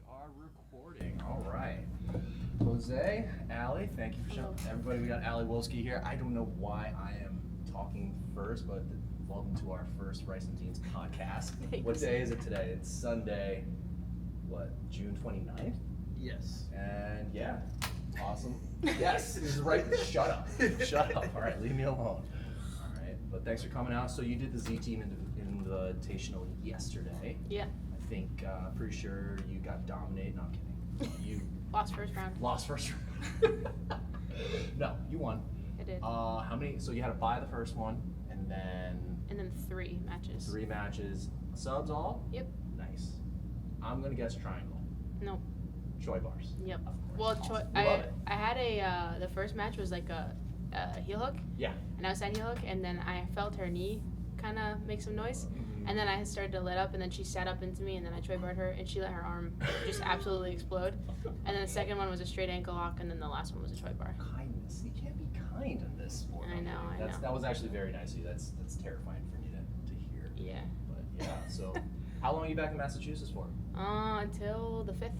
are recording. All right. Jose, Ally, thank you for showing. Everybody, we got Ally Wolski here. I don't know why I am talking first, but welcome to our first Rice&Beans podcast. Thanks. What day is it today? It's Sunday, what, June 29th? Yes. And yeah, awesome. Yes, this is right. Shut up. Shut up. All right, leave me alone. All right, but thanks for coming out. So you did the Z Team Invitational yesterday. Yeah. I think, pretty sure you got dominated. No, I'm kidding. You Lost first round. lost first round. No, you won. I did. How many? So you had to buy the first one, and then 3 matches. 3 matches. Subs all? Yep. Nice. I'm gonna guess triangle. Nope. Choi bars. Yep. Of Well, course. Awesome. I Love it. had a the first match was like a heel hook, Yeah. and I was at heel hook, and then I felt her knee kind of make some noise, and then I started to let up, and then she sat up into me, and then I choi barred her, and she let her arm just absolutely explode, and then the second one was a straight ankle lock, and then the last one was a choi bar. Kindness. You can't be kind in this sport. I know, I know. That was actually very nice of you. That's terrifying for me to hear. Yeah. But yeah. So, how long are you back in Massachusetts for? Until the 5th,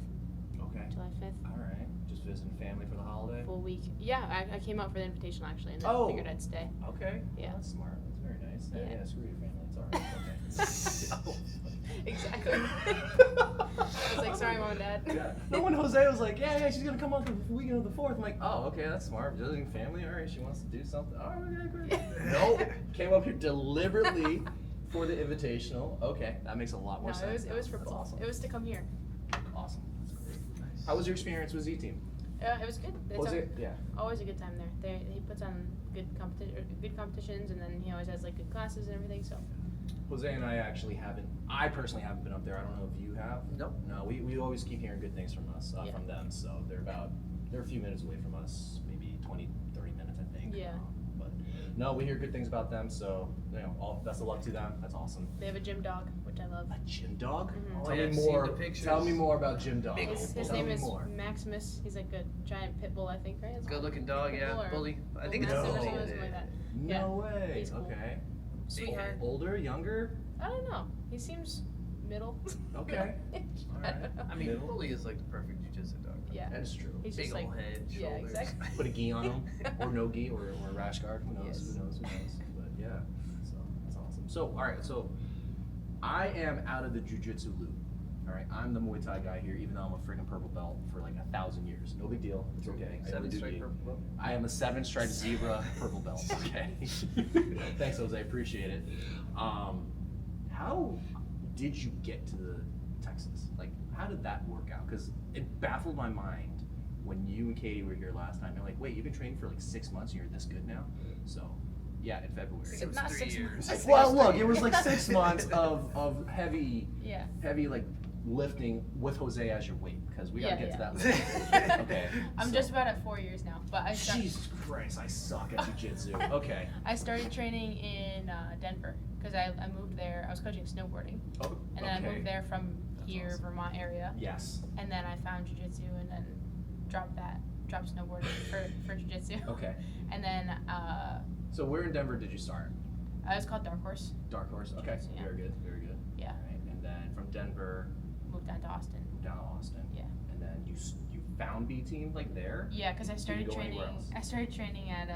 Okay. July 5th. All right. Just visiting family for the holiday. Full week. Yeah, I came out for the invitational actually, and then Oh. figured I'd stay. Okay. Yeah. That's smart. That's very nice. Yeah. Yeah. Screw your family. It's all right. Okay. Exactly. I was like, sorry, mom and dad. Yeah. No, when Jose was like, yeah, she's gonna come on for the weekend of the 4th. I'm like, oh, okay, that's smart. Visiting family. All right, she wants to do something. All right, okay, great. Nope. Came up here deliberately for the invitational. Okay, that makes a lot more No, sense. it was for That's both. awesome. It was to come here. Awesome. That's great. Nice. How was your experience with Z Team? It was good. It's Jose, yeah. always a good time there. He puts on good competitions, and then he always has like good classes and everything. So Jose and I actually haven't. I personally haven't been up there. I don't know if you have. Nope. No, we always keep hearing good things from us, Yeah. from them. So they're a few minutes away from us, maybe 20, 30 minutes, I think. Yeah. But no, we hear good things about them. So all best of luck to them. That's awesome. they have a gym dog, which I love. A gym dog? Mhm. Oh, Tell yeah, me I've seen more. the pictures. Tell me more about Gym Dog. Big His Tell name me is more. Maximus. He's like a giant pit bull, I think, right? Good looking dog, Pit yeah. bull or Bully. I think bull it's a mastiff or bully. something like that. No Yeah. way. He's cool. Okay. Sweetheart. Older, younger? I don't know. He seems middle. Okay. I Alright. don't know. I mean, Middle. bully is like the perfect jiu-jitsu dog. Yeah. That is true. He's Big just old like head, yeah, shoulders. exactly. Put a gi on him, or no gi, or a rash guard. Who knows? Yes. Who knows? Who knows? But yeah, so that's awesome. So all right, so I am out of the jiu-jitsu loop. All right, I'm the Muay Thai guy here, even though I'm a freaking purple belt for like 1,000 years. No big deal. It's okay. I only 7 do stripe gi. purple belt. I am a 7-stripe zebra purple belt. Okay. Thanks, Jose. Appreciate it. How did you get to Texas? Like, how did that work out? Because it baffled my mind when you and Katie were here last time. You're like, wait, you've been training for like 6 months and you're this good now? So, yeah, in February. It was Not 3 6 years. months. Well, look, it was like 6 months of heavy Yeah. like lifting with Jose as your weight, because we gotta Yeah, get to yeah. that later. Okay. I'm so- just about at 4 years now, but Jesus Christ, I suck at jiu-jitsu. Okay. I started training in Denver because I moved there. I was coaching snowboarding, Oh, and then I okay. moved there from That's here, awesome. Vermont area, Yes. and then I found jiu-jitsu, and then dropped snowboarding for jiu-jitsu, Okay. and then So where in Denver did you start? I was called Dark Horse. Dark Horse. Okay. Yeah. Very good. Very good. Yeah. All right. And then from Denver Moved down to Austin. down to Austin. Yeah. And then you found B Team like there. Yeah, because I Did you started go training. anywhere else? I started training at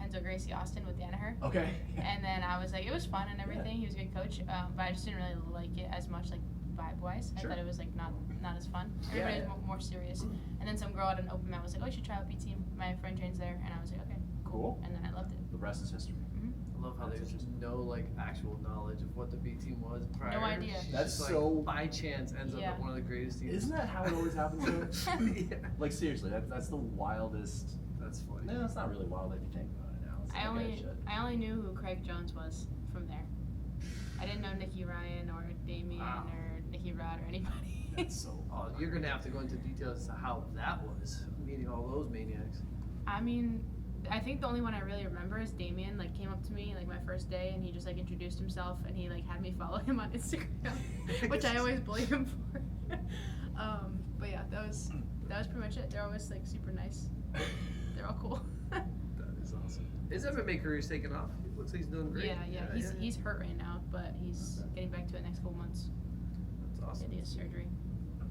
Henzo Gracie Austin with Danaher. Okay. And then I was like, it was fun and everything. He was a good coach, but I just didn't really like it as much, like vibe-wise. Sure. I thought it was like not as fun. Yeah, Everybody yeah. was more serious. And then some girl at an open mat was like, oh, you should try out B Team. My friend trains there, and I was like, okay, Cool. and then I loved it. The rest is history. I love how That's there's interesting. no like actual knowledge of what the B team was prior. idea. She's That's just, so- like, by chance ends Yeah. up at one of the greatest teams. Isn't that how it always happens? Though? Yeah. Like seriously, that's the wildest. That's funny. No, it's not really wild if you think about it now. It's I like, only shit. I only knew who Craig Jones was from there. I didn't know Nikki Ryan or Damien Wow. or Nikki Rod or anybody. That's so. Oh, you're gonna have to go into details as to how that was meeting all those maniacs. I mean, I think the only one I really remember is Damien, like, came up to me, like, my first day, and he just, like, introduced himself, and he, like, had me follow him on Instagram, which I always bully him for. But yeah, that was pretty much it. They're always, like, super nice. They're all cool. That is awesome. His MMA career's taken off. It looks like he's doing great. Yeah, he's hurt right now, but he's getting back to it next couple months. That's awesome. He had surgery.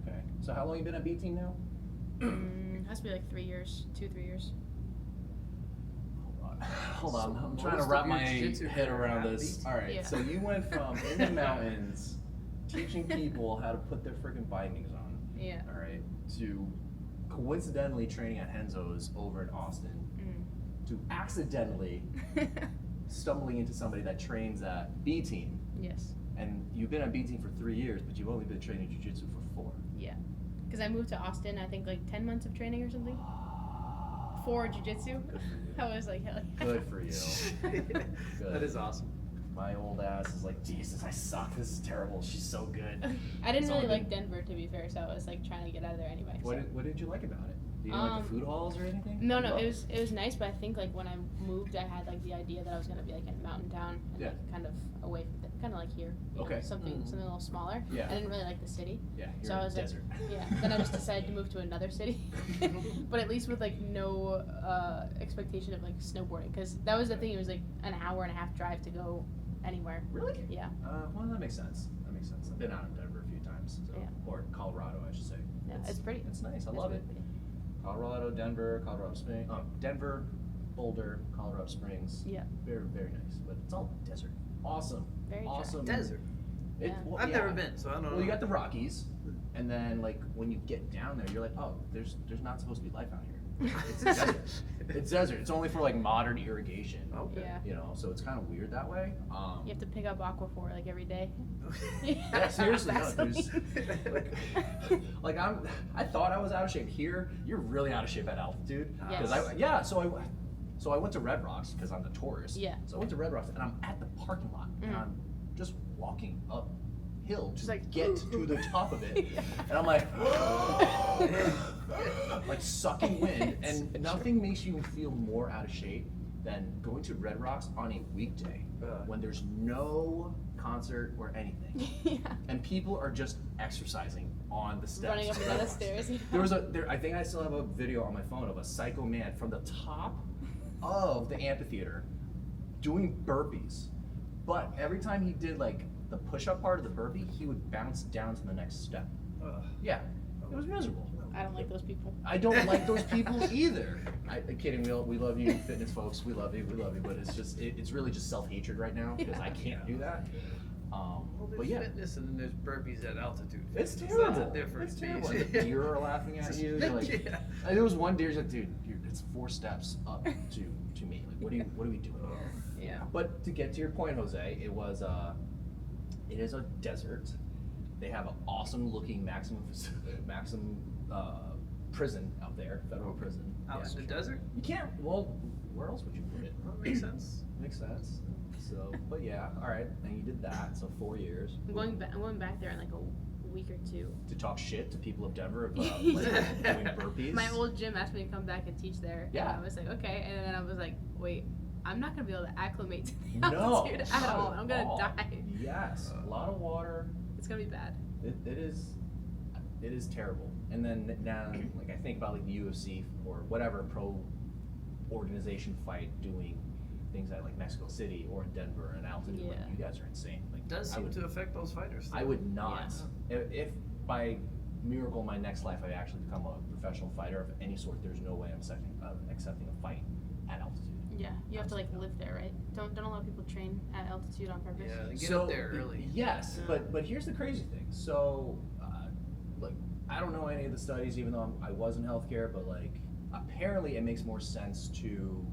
Okay. So how long you been at B team now? Has to be like 3 years, 2-3 years. Hold on. I'm So trying to most wrap of your my jiu-jitsu head career around at this. B-team. All right, Yeah. so you went from in the mountains teaching people how to put their freaking bindings on, Yeah. all right, to coincidentally training at Henzo's over in Austin, to accidentally stumbling into somebody that trains at B team. Yes. And you've been at B team for 3 years, but you've only been training jiu-jitsu for 4. Yeah. Because I moved to Austin, I think like 10 months of training or something. For jiu-jitsu. I was like, hell yeah. Good for you. Good. That is awesome. My old ass is like, Jesus, I suck. This is terrible. She's so good. I didn't It's really all like good. Denver, to be fair, so I was like trying to get out of there anyway. What so. did you like about it? Do you like the food halls or anything? No, You love it was nice, but I think like when I moved, I had like the idea that I was gonna be like in a mountain town and Yeah. like kind of away from kind of like here. You know, Okay. something a little smaller. Yeah. I didn't really like the city. Yeah, you're So in I was the like, desert. yeah. Then I just decided to move to another city, but at least with like no expectation of like snowboarding, because that was the thing. It was like an hour and a half drive to go anywhere. Really? Yeah. Well, that makes sense. That makes sense. I've been out in Denver a few times, so, Yeah. or Colorado, I should say. Yeah, it's pretty. It's nice. I It's love really it. pretty. Colorado, Denver, Colorado Springs, Denver, Boulder, Colorado Springs. Yeah. Very, very nice. But it's all desert. Awesome. Very dry. awesome. Desert. Yeah. Well, I've yeah. never been, so I don't know. Well, you got the Rockies, and then like when you get down there, you're like, oh, there's not supposed to be life out here. It's a desert. It's desert. It's only for like modern irrigation. Okay. Yeah. You know, so it's kind of weird that way. You have to pick up Aquaphor like every day. Yeah, seriously, no, there's, Vaseline. like I thought I was out of shape. Here, you're really out of shape at altitude. Yes. So I went to Red Rocks because I'm the tourist. Yeah. So I went to Red Rocks and I'm at the parking lot and I'm just walking uphill to Just like, get to the top of it, and I'm like, like sucking wind, and nothing makes you feel more out of shape than going to Red Rocks on a weekday when there's no concert or anything, Yeah. and people are just exercising on the steps. Running up and down the stairs. You There know? was I think I still have a video on my phone of a psycho man from the top of the amphitheater doing burpees, but every time he did like the push-up part of the burpee, he would bounce down to the next step. Yeah, it was miserable. I don't like those people. I don't like those people either. I'm kidding. We love you, fitness folks. We love you. But it's just it's really just self-hatred right now because I can't do that. Well, there's But yeah, fitness and then there's burpees at altitude. it's fitness. terrible. That's a different It's terrible. species. The deer are laughing at you. They're like, Yeah. and there was one deer's like, dude, it's 4 steps up to me. Like, what are we doing? Yeah. But to get to your point, Jose, it is a desert. They have an awesome looking maximum prison out there, federal prison. Out in the desert? You can't. Well, where else would you put it? That makes sense. Makes sense. So, but yeah, all right. And you did that. So 4 years. I'm going back there in like a week or 2. To talk shit to people of Denver about Yeah. like, doing burpees. My old gym asked me to come back and teach there. Yeah. And I was like, okay. And then I was like, wait, I'm not gonna be able to acclimate to the No, altitude at not all. I'm gonna all. die. Yes, a lot of water. It's gonna be bad. It is terrible. And then now, like I think about like the UFC or whatever pro organization fight doing things at like Mexico City or in Denver and altitude. Like, Yeah. you guys are insane. Like It does seem to affect those fighters. I would not. If by miracle in my next life I actually become a professional fighter of any sort, there's no way I'm accepting a fight at altitude. Yeah. You have to like live there, right? Don't a lot of people train at altitude on purpose? Yeah, they get up there early. Yes, Yeah. but here's the crazy thing. So, like, I don't know any of the studies, even though I was in healthcare, but like, apparently it makes more sense to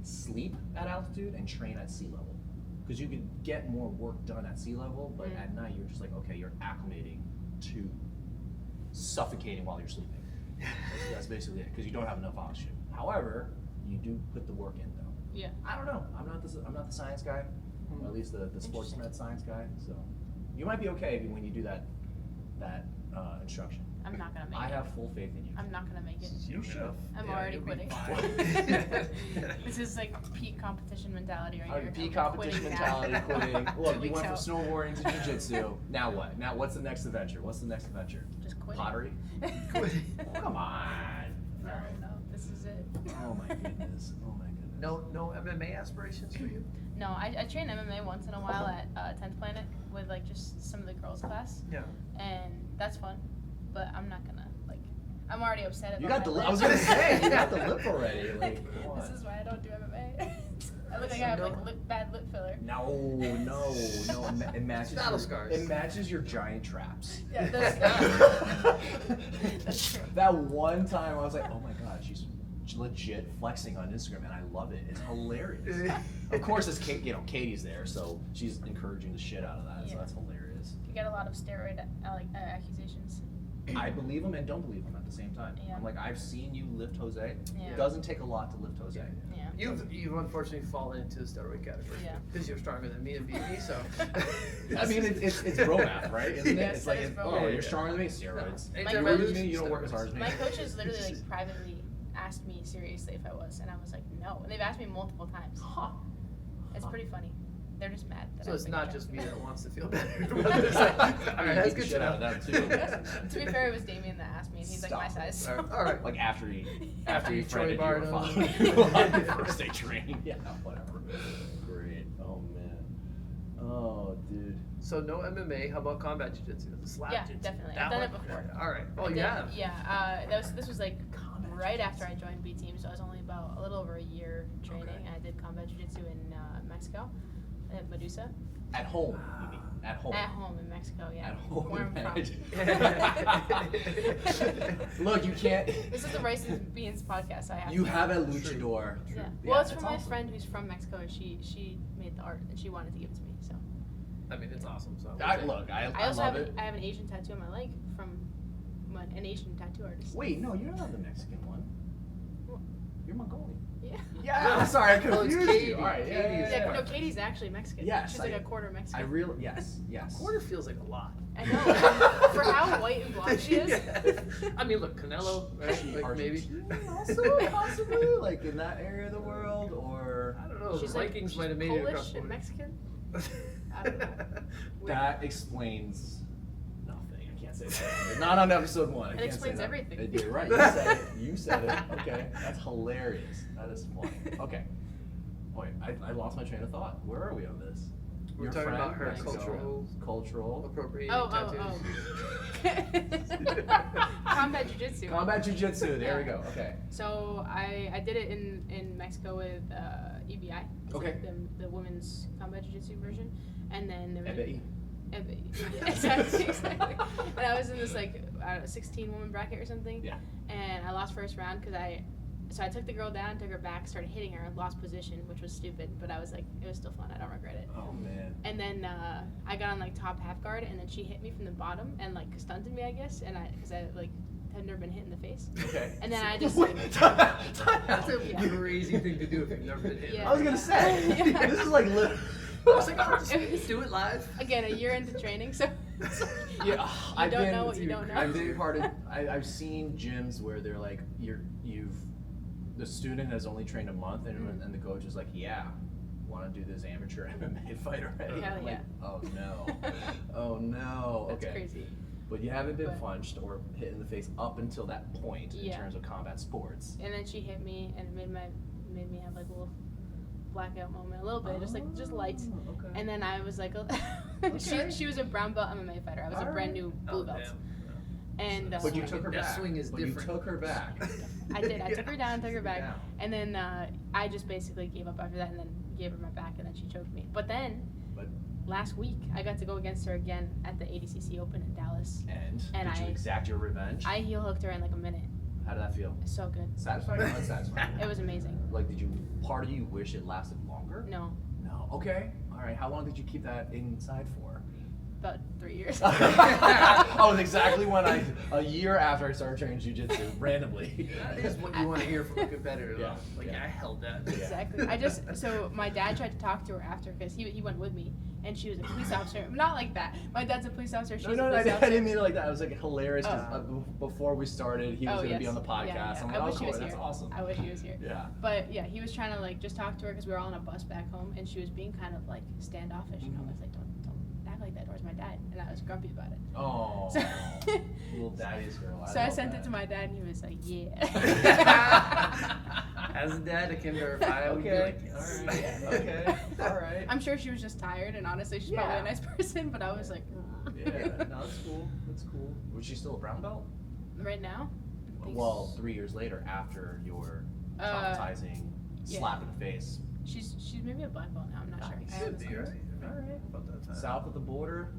sleep at altitude and train at sea level, because you can get more work done at sea level, but at night you're just like, okay, you're acclimating to suffocating while you're sleeping. That's basically it, because you don't have enough oxygen. However, you do put the work in though. Yeah. I don't know. I'm not the science guy, or at least the sports med science guy. So you might be okay when you do that instruction. I'm not gonna make I it. have full faith in you. I'm not gonna make it. You should. I'm Yeah, already you'll be quitting. fine. This is like peak competition mentality right here. Peak I'm competition quitting now. mentality, quitting. 2 Look, you weeks went from out. snowboarding to jiu-jitsu. Now what? Now what's the next adventure? What's the next adventure? Just quitting. Pottery? Come on. No, no, this is it. Oh my goodness. Oh my goodness. No MMA aspirations for you? No, I train MMA once in a while at 10th Planet with like just some of the girls class, Yeah. and that's fun. but I'm not gonna like. I'm already upset about You got the my lip. lip. I was gonna say you got the lip already. Like, come on. This is why I don't do MMA. I look like I have like bad lip filler. No. It matches. Battle scars. It matches your giant traps. Yeah, that's true. That one time I was like, oh my god, she's legit flexing on Instagram, and I love it. It's hilarious. Of course, it's Kate. You know, Katie's there, so she's encouraging the shit out of that. So Yeah. that's hilarious. You get a lot of steroid accusations. I believe them and don't believe them at the same time. Yeah. I'm like, I've seen you lift Jose. Yeah. It doesn't take a lot to lift Jose. Yeah. You've unfortunately fallen into the steroid category. Yeah. Because you're stronger than me and beat me, so. I mean, it's bro math, right? Isn't it? Yes, It's like, it is bro oh, math. you're stronger than me, steroids. No. My You Anytime I work lose, with me, you don't work as hard as me. My coaches literally like privately asked me seriously if I was, and I was like, no. And they've asked me multiple times. Huh. It's pretty funny. They're just mad. That So I it's was not like, just me that wants to feel better. I mean, That's beat the good shit to out of know. that too. To be fair, it was Damien that asked me, and he's like my Stop. size. So. All right. Like after he Troy friended you or Barnum. followed you on the first day training. Yeah, whatever. Great. Oh man. Oh dude. So no MMA. How about combat jiu-jitsu? The slap Yeah, jiu-jitsu. definitely. That I've done one? it before. All right. Oh, I did- yeah. Yeah. This was like right after I joined B Team, so I was only about a little over a year training. Okay. I did combat jiu-jitsu in Mexico, at Medusa. At home, you mean? At home. At home in Mexico, yeah. At home. Where I'm from. Look, you can't. This is the Rice and Beans podcast. So I have. You to- have a luchador. Yeah. Yeah, Well, it's that's from my awesome. friend who's from Mexico, and she made the art, and she wanted to give it to me. So. I mean, it's awesome. So. I I also love have it. I have an Asian tattoo on my leg from an Asian tattoo artist. Wait, no, you're not the Mexican one. What? You're Mongolian. Yeah. Yeah, I'm sorry, I Oh, it's confused Katie. you. All right, yeah, Katie's- yeah, Yeah, yeah. no, Katie's actually Mexican. Yes, She's like I- a quarter Mexican. Yes. Quarter feels like a lot. I know. For how white and blonde she is. Yeah. I mean, look, Canelo, right? Like maybe. Also, possibly, like in that area of the world, or I don't know. She's the Vikings might have made it across Polish the and border. Mexican. I don't know. Weird. that explains nothing. I can't say that. Not on episode 1. I It can't explains say that. everything. You're right. You said it. You said it. Okay, that's hilarious. That is funny. Okay. Wait, I lost my train of thought. Where are we on this? We're Your talking friend, about her Mexico, cultural. appropriating Oh. tattoos. Combat jiu-jitsu. Combat jiu-jitsu. There we Yeah. go. Okay. So I did it in Mexico with EBI. It's Okay. like the women's combat jiu-jitsu version, and then there was EBI. exactly. And I was in this like 16 woman bracket or something. Yeah. And I lost first round because I took the girl down, took her back, started hitting her, lost position, which was stupid, but I was like, it was still fun. I don't regret it. Oh man. And then I got on like top half guard, and then she hit me from the bottom and like stunted me, I guess, and because I like had never been hit in the face. Okay. And then I just Wait, like, That's a Yeah. crazy thing to do if you've never been hit. Yeah. I was gonna say Yeah. this is like. I was like, oh, just do it live. again, a year into training, so Yeah, you don't know what you don't know. I've been part of. I've seen gyms where they're like, the student has only trained a month, and the coach is like, yeah, want to do this amateur MMA fight already? Hell I'm like, yeah. oh no, oh no. That's Okay. crazy. But you haven't been But- punched or hit in the face up until that point in Yeah. terms of combat sports. And then she hit me, and it made me have like a little blackout moment, a little bit, just light. Oh, okay. And then I was like, Okay. she was a brown belt MMA fighter. I was a Alright. brand new blue Oh, belt. damn. And But you took her That back. swing is but different. You took her back. I did. I took her down, took her back, down. and then I just basically gave up after that, and then gave her my back, and then she choked me. But then But- last week I got to go against her again at the ADCC Open in Dallas. And did you exact your revenge? I heel hooked her in like a minute. How did that feel? It's so good. Satisfying or unsatisfying? It was amazing. Like, did you, part of you wish it lasted longer? No, No. Okay. All right. How long did you keep that inside for? about 3 years. Oh, it's exactly when a year after I started training jiu-jitsu, randomly. That is what you want to hear from a competitor. Yeah, Though. Like, yeah. yeah, I held that. Yeah. Exactly. So my dad tried to talk to her after because he went with me, and she was a police officer. Not like that. My dad's a police officer. She's No, a I police didn't, I officer. didn't mean it like that. It was like hilarious because Oh. before we started, he was going to be on the podcast. Yeah. I'm I like, wish oh, he cool, was that's here. awesome. I wish he was here. Yeah. But yeah, he was trying to like just talk to her because we were all on a bus back home, and she was being kind of like standoffish. You know, I was like, don't act like that towards my dad, and I was grumpy about it. Oh, So- little daddy's girl. So I love sent that. it to my dad, and he was like, yeah. As a dad, I can verify. I would be like, yes. Okay. All right. I'm sure she was just tired, and honestly, she's probably a nice person, but I was like, Yeah. No, that's cool. That's cool. Was she still a brown belt? right now? I think Well, 3 years later, after your traumatizing slap in the face. She's maybe a black belt now. I'm not sure. I Should haven't be, seen her. right? All right. About that time. South of the border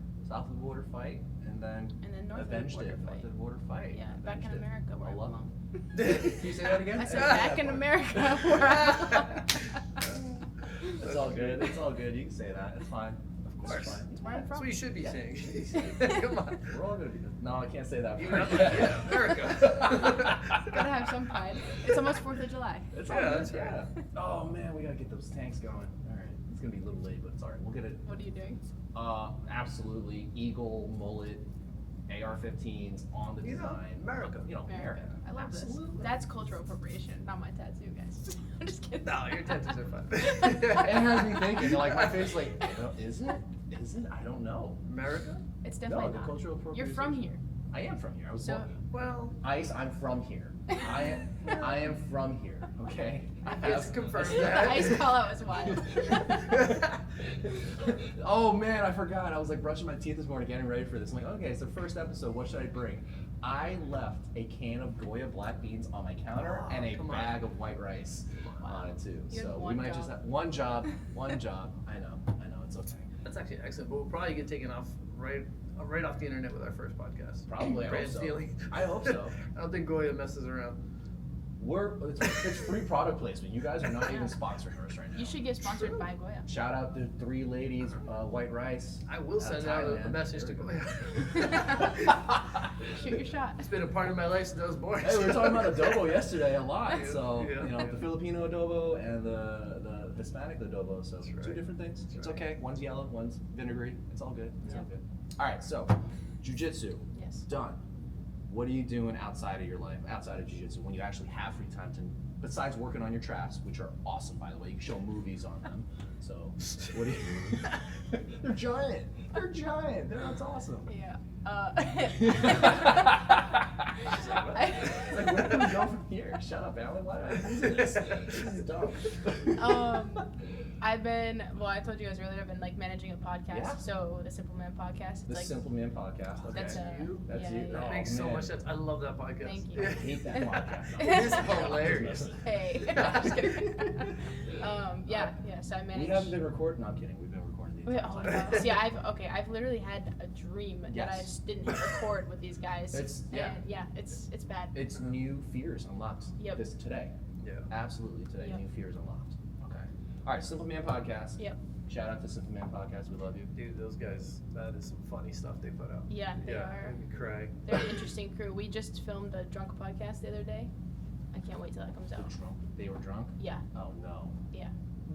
fight, and then North avenged of the it. border North fight. of the border fight. Yeah, back in Avenged it. America where I love belong. Can you say that again? I said back in America where I belong. It's all good. It's all good. You can say that. It's fine. Of course. It's fine. It's where I'm That's from. what you should be Yeah. saying. Come on. We're all gonna be. No, I can't say that. You're not like, yeah, America. Gotta have some pride. It's almost 4th of July. It's all Yeah, good. that's right. Yeah. Oh man, we gotta get those tanks going. All right. It's gonna be a little late, but it's all right. We'll get it. What are you doing? Absolutely. Eagle, mullet, AR-15s on the You know, design. America. You know, America. I love Absolutely. this. That's cultural appropriation, not my tattoo, guys. I'm just kidding. No, your tattoos are fun. It has me thinking. Like my face, like, is it? Is it? I don't know. America? It's No, definitely the not. cultural You're appropriation. from here. I am from here. I was So- born. Well, Ice, I'm from here. I am from here. Okay. it's confirmed The that. ice call out was wild. Oh man, I forgot. I was like brushing my teeth this morning, getting ready for this. I'm like, okay, it's the first episode. What should I bring? I left a can of Goya black beans on my counter and a come on. bag of white rice on it too. You have So we one might job. just have one job. One job. I know. It's okay. That's actually excellent, but we'll probably get taken off right off the internet with our first podcast. Probably. I Brand hope so. stealing. I hope so. I don't think Goya messes around. It's free product placement. You guys are not even sponsoring us right now. You should get sponsored by Goya. Shout out to 3 ladies, white rice. I will send out a Thailand. message to Goya. Shoot your shot. It's been a part of my life since I was born. Hey, we were talking about adobo yesterday a lot. Yeah, So yeah. you know, the Filipino adobo and the Hispanic adobo. So That's 2 right. different things. That's It's right. okay. One's yellow, one's vinegary. It's all good. It's all Yeah. good. All right. So, jujitsu Yes. done. What are you doing outside of your life, outside of jujitsu, when you actually have free time to? Besides working on your traps, which are awesome, by the way, you can show movies on them. So, what do you? They're giant. They're giant. That's awesome. Yeah. It's like, where do we go from here? Shut up, Ally. Why am I using this? This is dumb. I told you guys earlier, I've been like managing a podcast. Yeah. So the Simple Man podcast. It's The like, Simple Man podcast. Okay. That's That's yeah, you. yeah. That Oh, makes so man. much sense. I love that podcast. Thank you. I hate that podcast. It is hilarious. Hey. I'm just kidding. So I manage. We haven't been recording. No, I'm kidding. We've been recording the entire time. no. See, I've literally had a dream that I Yes. just didn't hit record with these guys. It's- It's bad. It's new fears unlocked. Yep. This today. Yeah. Absolutely today. Yep. New fears unlocked. Okay. All right. Simple Man podcast. Yep. Shout out to Simple Man podcast. We love you. Dude, those guys, that is some funny stuff they put out. Yeah, they are. Made me cry. They're an interesting crew. We just filmed a drunk podcast the other day. I can't wait till that comes out. They're drunk. They were drunk. Yeah. Oh no. Yeah.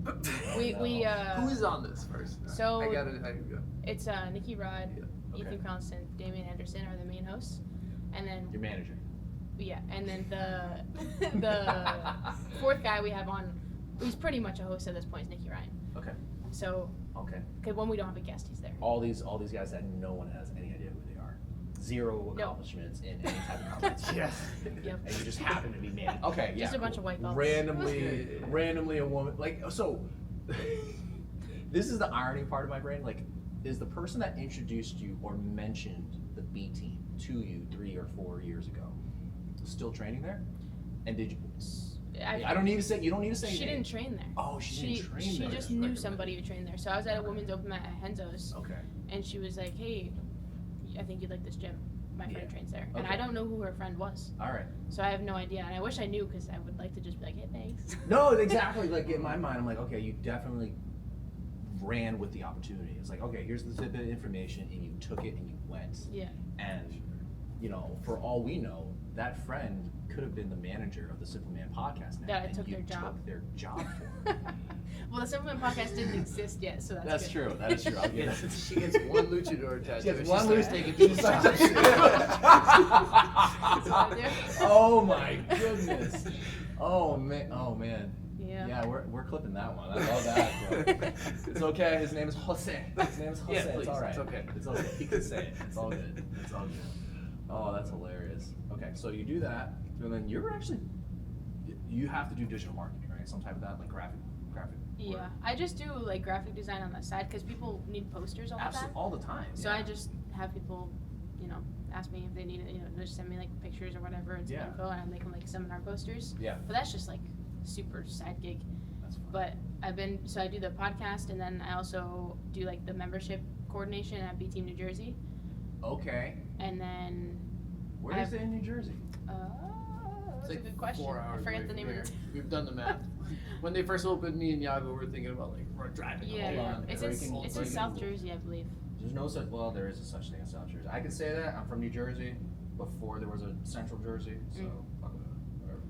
Oh, We no. Who is on this first? So- I gotta go. It's Nikki Rod, Okay. Ethan Cranston, Damian Anderson are the main hosts, and then Your manager. and then the fourth guy we have on, who's pretty much a host at this point, is Nikki Ryan. Okay. So, Okay. when we don't have a guest, he's there. All these guys that no one has any idea who they are. Zero accomplishments in any type of competition. Yes. Yep. And you just happen to be man. Okay, yeah. Just a bunch cool. of white belts. Randomly a woman. Like, so, this is the irony part of my brain. Like, is the person that introduced you or mentioned the B team to you 3 or 4 years ago still training there? And did you? I don't need to say. You don't need to say. She name. didn't train there. Oh, she didn't train She there. just knew somebody who trained there. So I was at a women's open mat at Henzo's, Okay. and she was like, "Hey, I think you'd like this gym. My friend Yeah. trains there." And Okay. I don't know who her friend was, All right. so I have no idea. And I wish I knew because I would like to just be like, "Hey, thanks." No, exactly. Like in my mind, I'm like, okay, you definitely ran with the opportunity. It's like, okay, here's the bit of information, and you took it and you went. Yeah. And you know, for all we know, that friend could have been the manager of the Simple Man podcast now, That I and took you their job. took their job for. Well, the Simple Man podcast didn't exist yet, so that's That's good. true. That is true. I'll give that. She gets one luchador tattoo. She gets and one starts luchador- taking peace Yeah. signs. That's what I do. Oh my goodness. Oh man. Oh man. Yeah. Yeah, we're clipping that one. I love that. Bro. It's okay. His name is Jose. His name is Jose. Yeah, it's please, all right. it's okay. It's okay. He can say it. It's all good. It's all good. Oh, that's hilarious. Okay, so you do that, and then you're actually you have to do digital marketing, right? Some type of that, like graphic. Yeah, work. I just do like graphic design on the side because people need posters all the time. Absolutely, all the time. So yeah. I just have people, ask me if they need it, just send me like pictures or whatever and some Yeah. info, and I make them like seminar posters. Yeah. But that's just like super side gig. That's fun. But I do the podcast, and then I also do like the membership coordination at B Team New Jersey, Okay. and then Where is it in New Jersey? that's It's a like good question. 4 hours I forget away the from name of here. it. We've done the math. When they first opened, me and Yago were thinking about like we're driving. Yeah, Hold yeah. on, It's breaking- in breaking South rule. Jersey, I believe. There's no such. Well, there is a such thing as South Jersey. I can say that I'm from New Jersey before there was a Central Jersey. So fuck it, whatever.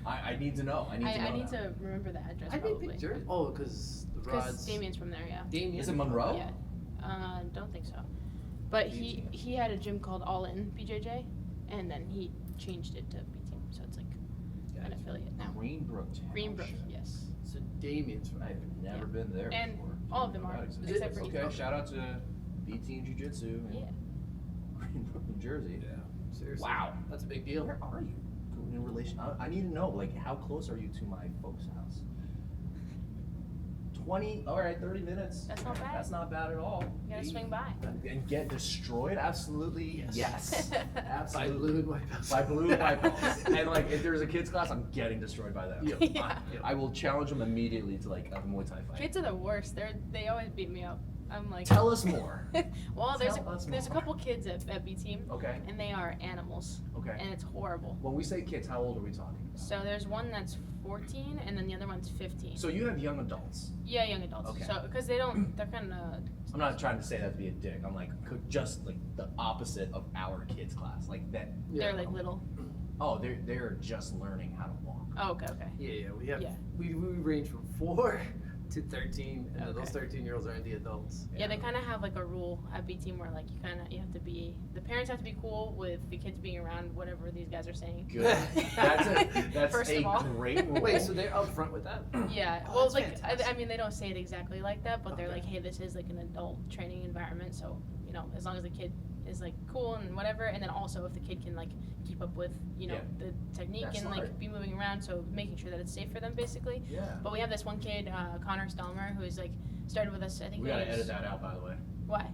I need to know. I need to know. I need that. to remember the address I probably. think Jersey. Oh, because the Because rods. Damien's from there, yeah. Damien. Is it Monroe? Yeah. Don't think so. But he had a gym called All In BJJ, and then he changed it to B Team, so it's like an affiliate now. Greenbrook Township. Greenbrook, yes. So Damien's from. I've never been there And before. all of them Didn't know are, that existed. except for Okay, Ethan. shout out to B Team Jiu Jitsu in Yeah. Greenbrook, New Jersey. Yeah. Seriously. Wow. That's a big deal. Where are you in relation? I need to know, like, how close are you to my folks' house? 30 minutes. That's not bad. That's not bad at all. You gotta swing by. And get destroyed? Absolutely, yes. By Absolutely. blue and white belts. By blue and white belts. And like, if there's a kids class, I'm getting destroyed by them. Yep. Yeah. I will challenge them immediately to like a Muay Thai fight. Kids are the worst. They always beat me up. I'm like. Tell us more. Well, Tell us there's a more. couple kids at B Team, Okay. and they are animals, Okay. and it's horrible. When we say kids, how old are we talking about? So there's one that's 14, and then the other one's 15. So you have young adults. Yeah, young adults. Okay. So because they're kind of. I'm not trying to say that to be a dick. I'm like just like the opposite of our kids class. Like that. They're like little. Oh, they're just learning how to walk. Oh, okay. Yeah, we have. Yeah. We range from 4 to 13, and Okay. those 13-year-olds are the adults. Yeah, they kind of have like a rule at B Team where like you have to be, the parents have to be cool with the kids being around whatever these guys are saying. Good. That's First a of all. great rule. Wait, so they're up front with that? Yeah, Oh, well, that's like fantastic. I mean, they don't say it exactly like that, but they're Okay. like, hey, this is like an adult training environment, so as long as the kid is like cool and whatever, and then also if the kid can like keep up with Yeah. the technique That's and like smart. be moving around, so making sure that it's safe for them basically. Yeah. But we have this one kid, Connor Stelmer, who's like started with us. I think We when gotta he was- edit that out, by the way. Why?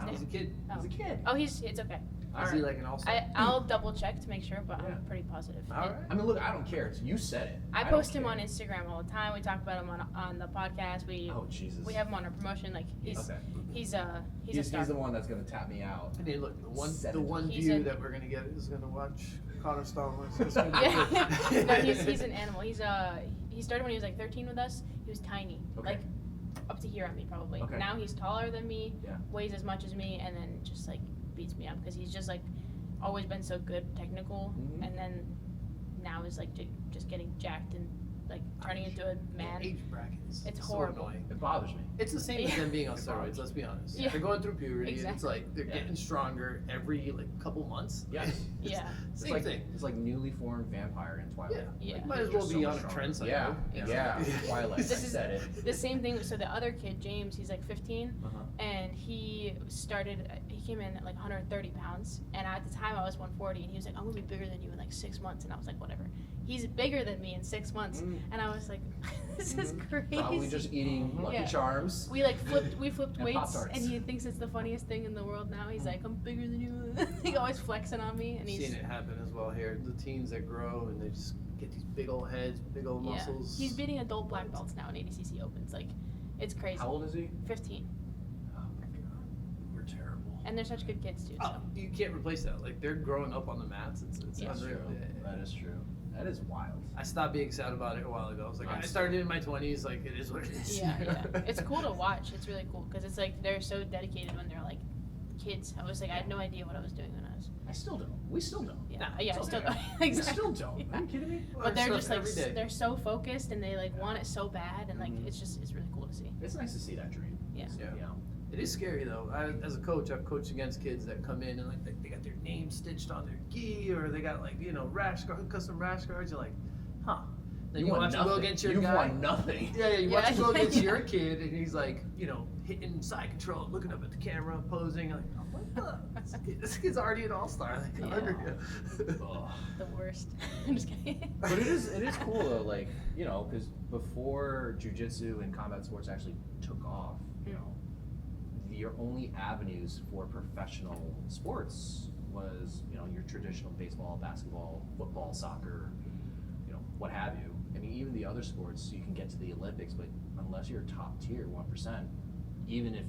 His He's a name? kid. Oh. He's a kid. Oh, it's okay. All Is right. he like an all-star? I'll double check to make sure, but Yeah. I'm pretty positive. All And right. I mean, look, I don't care. You said it. I don't post him care. on Instagram all the time. We talk about him on the podcast. Oh Jesus. We have him on our promotion. Like he's Okay. he's a He's star. the one that's gonna tap me out. And hey, look, the one He's view a- that we're gonna get is gonna watch Connor Stalmer. So it's gonna be Yeah, good. no, he's an animal. He started when he was like 13 with us. He was tiny, Okay. like up to here on me probably. Okay. Now he's taller than me, Yeah. weighs as much as me, and then just like beats me up because he's just like always been so good technical, Mhm. and then now is like just getting jacked and like turning into a man. Age bracket is It's so horrible. annoying. It bothers me. It's the same as Yeah. them being on It steroids. bothers Let's be honest. Yeah. They're going through puberty. And it's Exactly. like they're Yeah. getting stronger every like couple months. Yes. It's Yeah. It's Same like thing. it's like newly formed vampire in Twilight. Yeah. Yeah. Might as They're well so be much on a stronger. trend cycle. Yeah. Yeah. Twilight. This I is said it. the same thing. So the other kid, James, he's like 15, Uh-huh. and he came in at like 130 pounds, and at the time I was 140, and he was like, I'm gonna be bigger than you in like 6 months, and I was like, whatever. He's bigger than me in 6 months, Mm. and I was like, this is Mhm. crazy. Probably just eating Lucky Yeah. Charms. We flipped And weights, Pop-Tarts. and he thinks it's the funniest thing in the world now. He's like, I'm bigger than you. He's always flexing on me, and I've he's seen it happen as well here. The teens that grow and they just get these big old heads, big old muscles. He's beating adult black belts now in ADCC Opens. Like, it's crazy. How old is he? 15, Oh my god. We're terrible. and they're such good kids too. Oh, So. you can't replace that. Like they're growing up on the mats. It's Yeah. That's unreal. true. That is true. That is wild. I stopped being sad about it a while ago. I was like, I Honestly. started in my 20s. Like it is what it is. Yeah, yeah. It's cool to watch. It's really cool because it's like they're so dedicated when they're like kids. I was like, I had no idea what I was doing when I was. I still don't. We still don't. Yeah, Nah, yeah, I it's still okay. don't. We Exactly. still don't. Are you kidding me? But they're Learn just stuff like every day. they're so focused and they like want it so bad and like Mhm. it's really cool to see. It's nice to see that dream. Yeah. Yeah. You know? It is scary though. As a coach, I've coached against kids that come in and like they got their name stitched on their gi or they got like custom rash guards. You're like, huh? Then you watch him go against your guy. You've won nothing. Yeah, you watch him go Yeah. against your kid, and he's like, hitting side control, looking up at the camera, posing. Like, oh, what the? This kid's already an all-star. Like, Yeah. Ugh. The worst. I'm just kidding. But it is cool though, like, because before jiu-jitsu and combat sports actually took off, your only avenues for professional sports was, your traditional baseball, basketball, football, soccer, what have you. I mean, even the other sports, you can get to the Olympics, but unless you're top tier, 1%, even if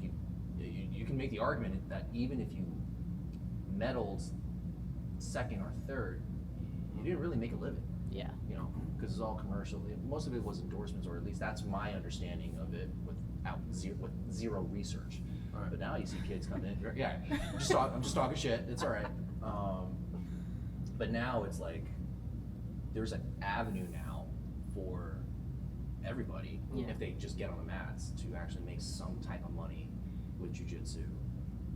you can make the argument that even if you medaled second or third, you didn't really make a living. Yeah. Because it's all commercial. Most of it was endorsements, or at least that's my understanding of it with zero research. Right. But now you see kids come in. Yeah, I'm just talking shit. It's all right. But now it's like there's an avenue now for everybody if they just get on the mats to actually make some type of money with jiu-jitsu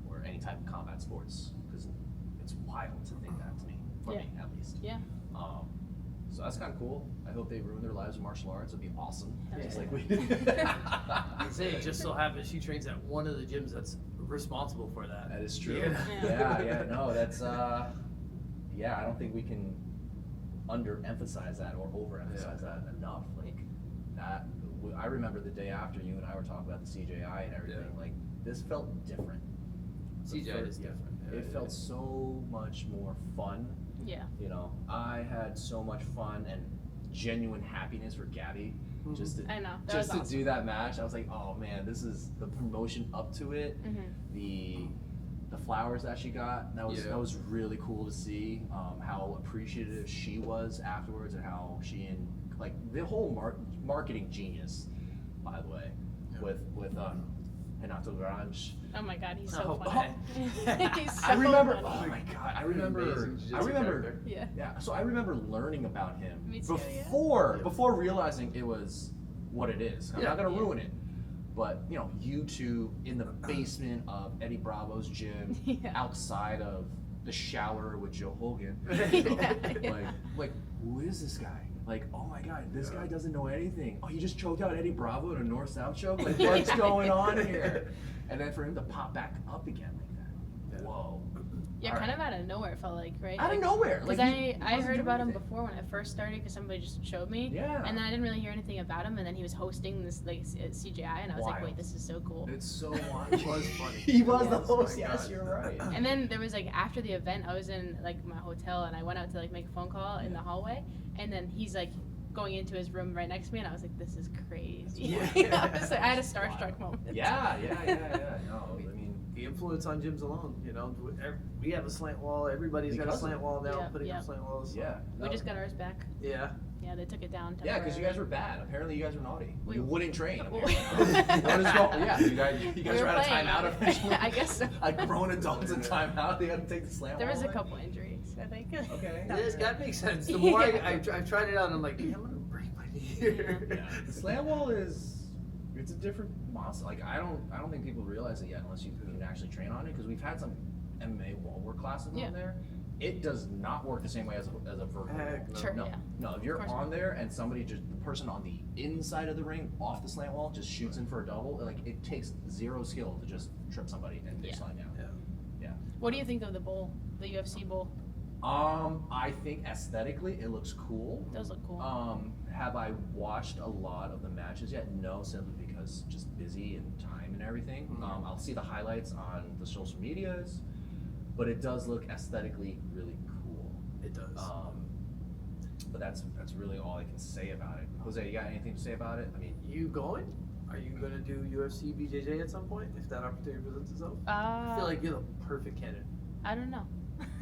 or any type of combat sports, because it's wild to think that to me, for me at least. Yeah. So that's kind of cool. I hope they ruin their lives with martial arts. It'd be awesome. Yeah. Just like we did. It just so happens she trains at one of the gyms that's responsible for that. That is true. Yeah. No, that's I don't think we can underemphasize that or overemphasize that enough. Like that, I remember the day after you and I were talking about the CJI and everything. Yeah. Like this felt different. CGI is different. It felt so much more fun. Yeah. I had so much fun and genuine happiness for Gabby. Just to, I know. That just was to awesome. do that match. I was like, oh man, this is the promotion up to it. The flowers that she got, that was really cool to see. How appreciative she was afterwards, and how she and like the whole marketing genius, by the way, with Renato Grange. Oh my God, he's so Oh, funny. He's so I remember. funny. Oh my God, I remember. Yeah. Yeah. So I remember learning about him Me too, before realizing it was what it is. I'm not gonna ruin it. But YouTube in the basement of Eddie Bravo's gym, outside of the shower with Joe Hogan. Like who is this guy? Like, oh my God, this guy doesn't know anything. Oh, he just choked out Eddie Bravo in a North-South show? Like, what's going on here? And then for him to pop back up again like that. Whoa. Yeah, kind of out of nowhere, it felt like, right? Out of nowhere. Because Like, I heard about him before when I first started, because somebody just showed me. Yeah. And then I didn't really hear anything about him, and then he was hosting this like CGI, and I was like, wait, this is so cool. It's so wild. It was funny. He was the host. My Yes, God. you're right. And then there was like after the event, I was in like my hotel, and I went out to like make a phone call in the hallway, and then he's like going into his room right next to me, and I was like, this is crazy. I had a starstruck moment. Yeah. No, I mean, The influence on gyms alone, we have a slant wall. Everybody's got a Because slant wall now, Yeah, putting yeah. up slant walls. yeah. We just got ours back. Yeah. Yeah, they took it down. Yeah, because you guys were bad. Apparently, you guys were naughty. You We- wouldn't train. Well, What is going? Yeah, you guys We were were out of playing. timeout officially. I guess so. Like grown adults in timeout, they had to take the slam. There was wall a away? couple injuries, I think. Okay. Yes, that makes sense. The more Yeah. I've tried it out, I'm like, I'm gonna break my knee here. Yeah, the slam wall it's a different monster. Like I don't think people realize it yet unless you can actually train on it, because we've had some MMA wall work classes on there. It does not work the same way as a vertical Heck, wall. no. Sure, No, yeah. no. If you're Of course on not. there and the person on the inside of the ring off the slant wall just shoots in for a double, like it takes zero skill to just trip somebody and they slide down. Yeah. What do you think of the bowl, the UFC bowl? I think aesthetically it looks cool. It does look cool. Have I watched a lot of the matches yet? No, simply because just busy and time and everything. Mhm. I'll see the highlights on the social medias, but it does look aesthetically really cool. It does. But that's really all I can say about it. Jose, you got anything to say about it? I mean, You going? Are you gonna do UFC BJJ at some point if that opportunity presents itself? I feel like you're the perfect candidate. I don't know.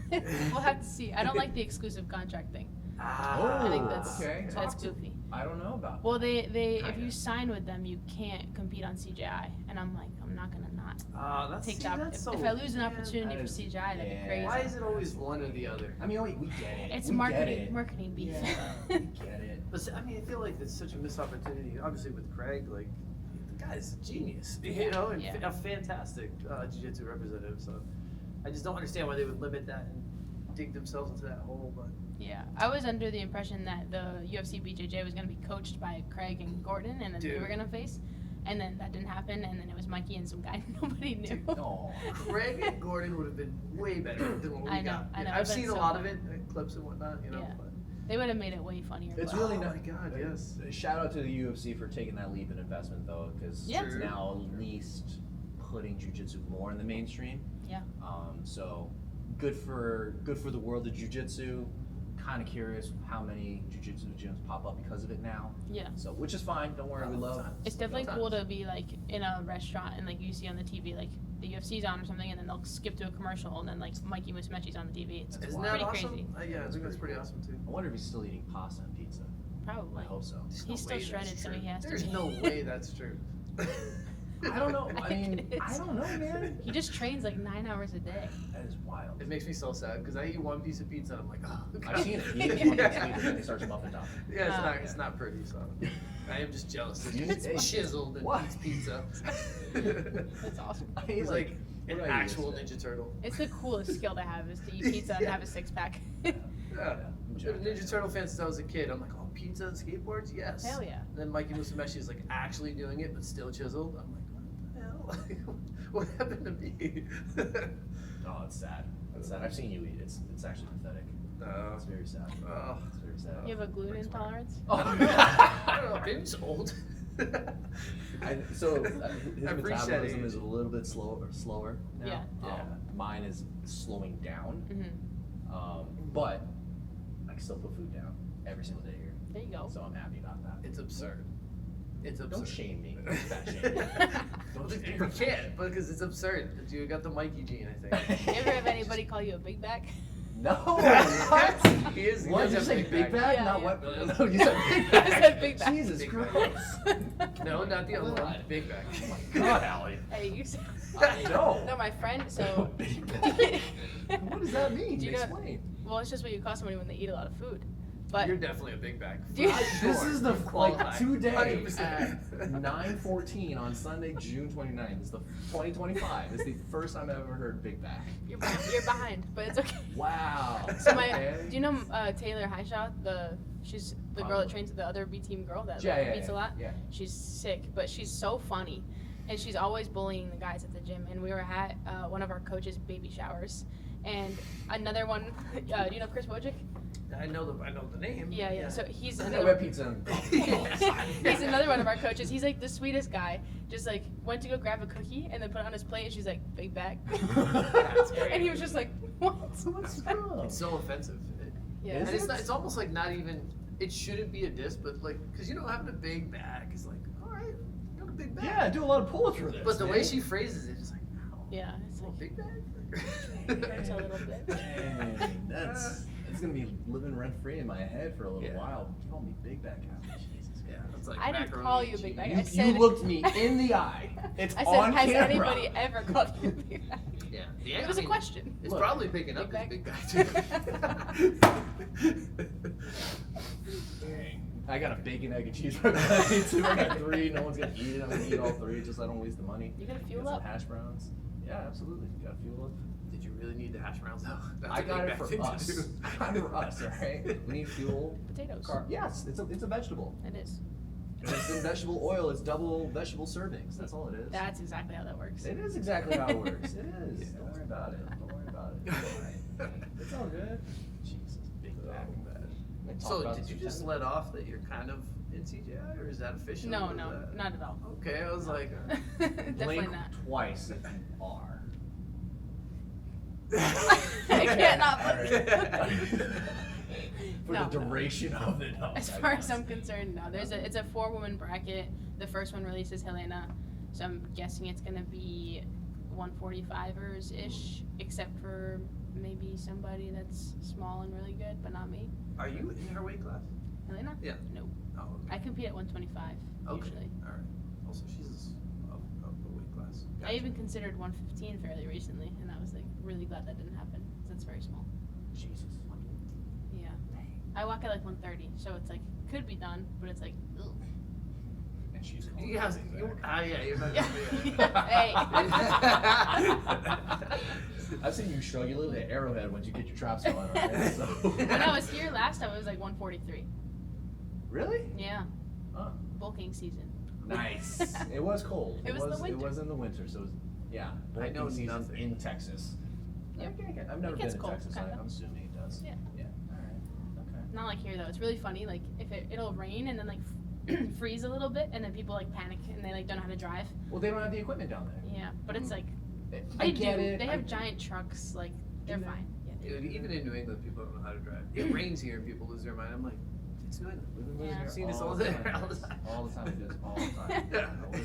We'll have to see. I don't like the exclusive contract thing. Ah, I think that's okay. that's goofy. I don't know about. Well, they if Kinda. you sign with them, you can't compete on CGI, and I'm like, I'm not gonna not that's, take see, that. that's If so, I lose an man, opportunity that for is- CGI, that'd yeah. be crazy. Why is it always one or the other? I mean, we get it. It's We get marketing, it. marketing beef. Yeah, we get it. But I mean, I feel like it's such a missed opportunity. Obviously, with Craig, like the guy's a genius, and Yeah. a fantastic jiu-jitsu representative. So I just don't understand why they would limit that dig themselves into that hole, but Yeah, I was under the impression that the UFC BJJ was going to be coached by Craig and Gordon, and then they Dude. were going to face. And then that didn't happen, and then it was Mikey and some guy nobody knew. Dude, Oh. Craig and Gordon would have been way better than what we I know, got. I know, I've it's been seen a so lot fun. of it, clips and whatnot, you know. Yeah. But They would have made it way funnier. It's but- really oh not. my God, yes. Shout out to the UFC for taking that leap in investment, though, because Yeah. it's now at least putting jiu-jitsu more in the mainstream. Yeah. So good for the world of jiu-jitsu. Kind of curious how many jiu-jitsu gyms pop up because of it now. Yeah. So which is fine. Don't worry, we love. It's definitely Sometimes. cool to be like in a restaurant and like you see on the TV like the UFC's on or something, and then they'll skip to a commercial, and then like Mikey Musumeci's on the TV. It's Isn't wild. that pretty awesome? crazy. Yeah, I think that's pretty awesome too. I wonder if he's still eating pasta and pizza. Probably. I hope so. There's He's still way that's shredded, so true. he has to There's be. no way that's true. I don't know. I I think mean, it I is. don't know, man. He just trains like 9 hours a day. That is wild. It makes me so sad because I eat one piece of pizza and I'm like, oh. I've seen it. He eats one piece of pizza and then he starts muffin top. Yeah, Oh. it's not pretty. So I am just jealous that You- he's hey, chiseled and what? eats pizza. That's awesome. I eat He's like an what did I eat actual yesterday? Ninja Turtle. It's the coolest skill to have is to eat pizza and Yeah. have a 6-pack. Yeah. I'm Been a joking. Ninja Turtle fan since I was a kid. I'm like, oh, pizza and skateboards? Yes. Hell yeah. And then Mikey Musumeci is like actually doing it, but still chiseled. I'm like, what the hell? Like, what happened to me? Oh, it's sad. It's sad. I've seen you eat. It's actually pathetic. It's very sad. Oh. It's very sad. You have a gluten intolerance? Oh, I don't know, maybe it's old. his I've reached that metabolism age. is a little bit slower now. Yeah. Yeah. Mine is slowing down, Mm-hmm. but I can still put food down every single day here. There you go. So I'm happy about that. It's absurd. It's absurd. Don't shame me. Fat shame me. Don't You shame me. can't because it's absurd. You got the Mikey gene, I think. You ever have anybody call you a big back? No. What? He is. he What does did you have say? Big bag? Yeah, Not yeah. what? No, you said big bag. I said big bag. Jesus Big Christ. No, not the other one. God. Big back. God, Allie. Hey, you said. I know. No, my friend. So. Big bag. What does that mean? Do you know- Explain. Well, it's just what you call somebody when they eat a lot of food. But You're definitely a big bag. Do you- This is the Qualified. today 100%. at 9:14 on Sunday, June 29th. It's the 2025. It's the first time I've ever heard big back. you're behind, but it's okay. Wow. So Okay. do you know Taylor Highshaw? She's the girl that trains with the other B team girl that eats a lot. Yeah. She's sick, but she's so funny, and she's always bullying the guys at the gym. And we were at one of our coaches' baby showers, and another one. Do you know Chris Wojcik? I know the name. Yeah. So he's I know another. web pizza. He's another one of our coaches. He's like the sweetest guy. Just like went to go grab a cookie and then put it on his plate, and she's like, "Big bag." That's great. And he was just like, "What?" What's up? It's so offensive. Yeah. And Is it's it? not. It's almost like not even. It shouldn't be a diss, but like, because you know, having a big bag is like, all right, you got a big bag. Yeah, I do a lot of pull through this. But the man. way she phrases it is like, wow. Yeah. It's Oh, like big bag. hurts a little bit. Dang, that's gonna be living rent free in my head for a little Yeah. while. You call me big bag guy. Jesus. Yeah, it's like I didn't macaroni call and you a big cheese. bag. You, I said, you looked me in the eye. It's I said, on has camera. anybody ever called you a big bag? Yeah, It was I a mean, question. It's Look, probably picking big up bag? as big bag too. Dang. I got a bacon, egg, and cheese breakfast too. I got 3. No one's gonna eat it. I'm gonna eat all 3 just so I don't waste the money. You gotta Got fuel some up. hash browns. Yeah, absolutely. You gotta fuel up. Did you really need the hash browns though? That's I a got big it bag for thing to us. do. I got it for us, alright? We need fuel. Potatoes. Yes, it's a vegetable. It is. It's in vegetable oil. It's double vegetable servings. That's all it is. That's exactly how that works. It is exactly how it works. It is. Don't worry about it. Don't worry about it. It's all right. It's all good. Jesus, big bag. We can talk So about did this you for just 10 let off that you're kind of in CGI, or is that official? No, or is no, that- not at all. Okay, I was like, Definitely Blink not. twice if you are. I can't not Alright. look. For No. the duration of it. No, As I far as guess. I'm concerned, no. It's a 4-woman bracket. The first one releases Helena, so I'm guessing it's gonna be 145ers ish, except for maybe somebody that's small and really good, but not me. are you in her weight class? Helena? Yeah. No. Oh, I compete at 125 okay. usually. All right. Also, she's up the weight class. I even considered 115 fairly recently, and I was like really glad that didn't happen because that's very small. Jesus. Yeah. I walk at like 130, so it's like could be done, but it's like ugh. And She's calling Yeah, you're not I've seen you struggle a little at Arrowhead once you get your chops going on. Right? So. When I was here last time, it was like 143. Really? Yeah. Huh. Bulking season. Nice. It was cold. It was the winter. It was in the winter, so it was, yeah. I know bulking season nothing. in Texas. Yep. Okay. I've never It been gets to cold, Texas. kinda. I'm assuming it does. Yeah. Yeah. All right. Okay. Not like here though. It's really funny. Like if it'll rain and then like freeze a little bit, and then people like panic and they like don't know how to drive. Well, they don't have the equipment down there. Yeah, but it's like I they get do. it. They I- have giant trucks. Like they're Do they? fine. Yeah. they Dude, do. even in New England, people don't know how to drive. It rains here and people lose their mind. I'm like, it's New England. We've been Yeah. losing I've seen this all all the day, time. all the time. All the time. It is all the time. Yeah.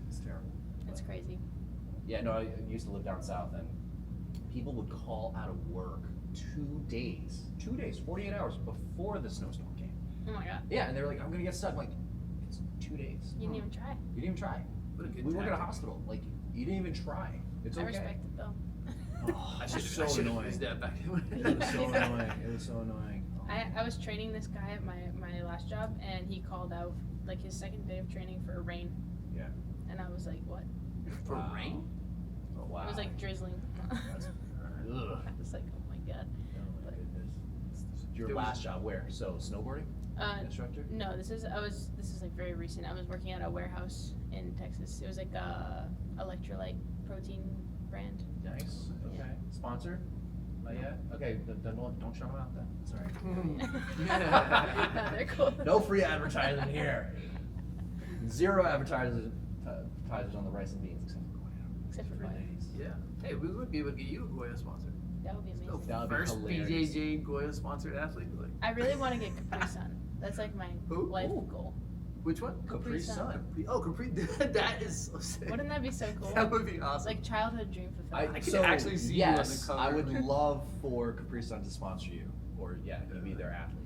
It's terrible. It's crazy. Yeah, no, I used to live down south, and people would call out of work 2 days, 48 hours before the snowstorm came. Oh my god. Yeah, and they were like, I'm gonna get stuck. I'm like, it's 2 days. You didn't even try. You didn't even try. What a good We work at a tactic. hospital. Like, you didn't even try. It's I okay. respect it though. Oh, I it's should so have annoying. used that back It was so Yeah. annoying. It was so annoying. Oh. I was training this guy at my last job, and he called out like his second day of training for rain. Yeah. And I was like, what? For Wow. rain? Oh, wow. It was like drizzling. That's, ugh. I was like, oh my god. Oh my goodness. Your There was- last job where? So snowboarding instructor? No, this is like very recent. I was working at a warehouse in Texas. It was like a electrolyte protein brand. Nice. Okay. Yeah. Sponsor? Not yet. Okay. Then don't shout them out then. Sorry. No, they're cool. No free advertising here. Zero advertisers on the Rice&Beans Except for free Goya. ladies. Yeah. Hey, we would be able to get you a Goya sponsor. That would be The amazing. That would be first hilarious. PJJ Goya sponsored athlete. Like, I really want to get Capri Sun. That's like my Who? life Ooh. goal. which one? Capri Sun. Oh, Capri. That is so sick. Wouldn't that be so cool? That would be It's awesome. like childhood dream fulfillment. I could actually see you on the yes, cover. I would love for Capri Sun to sponsor you, or yeah, you be their athlete.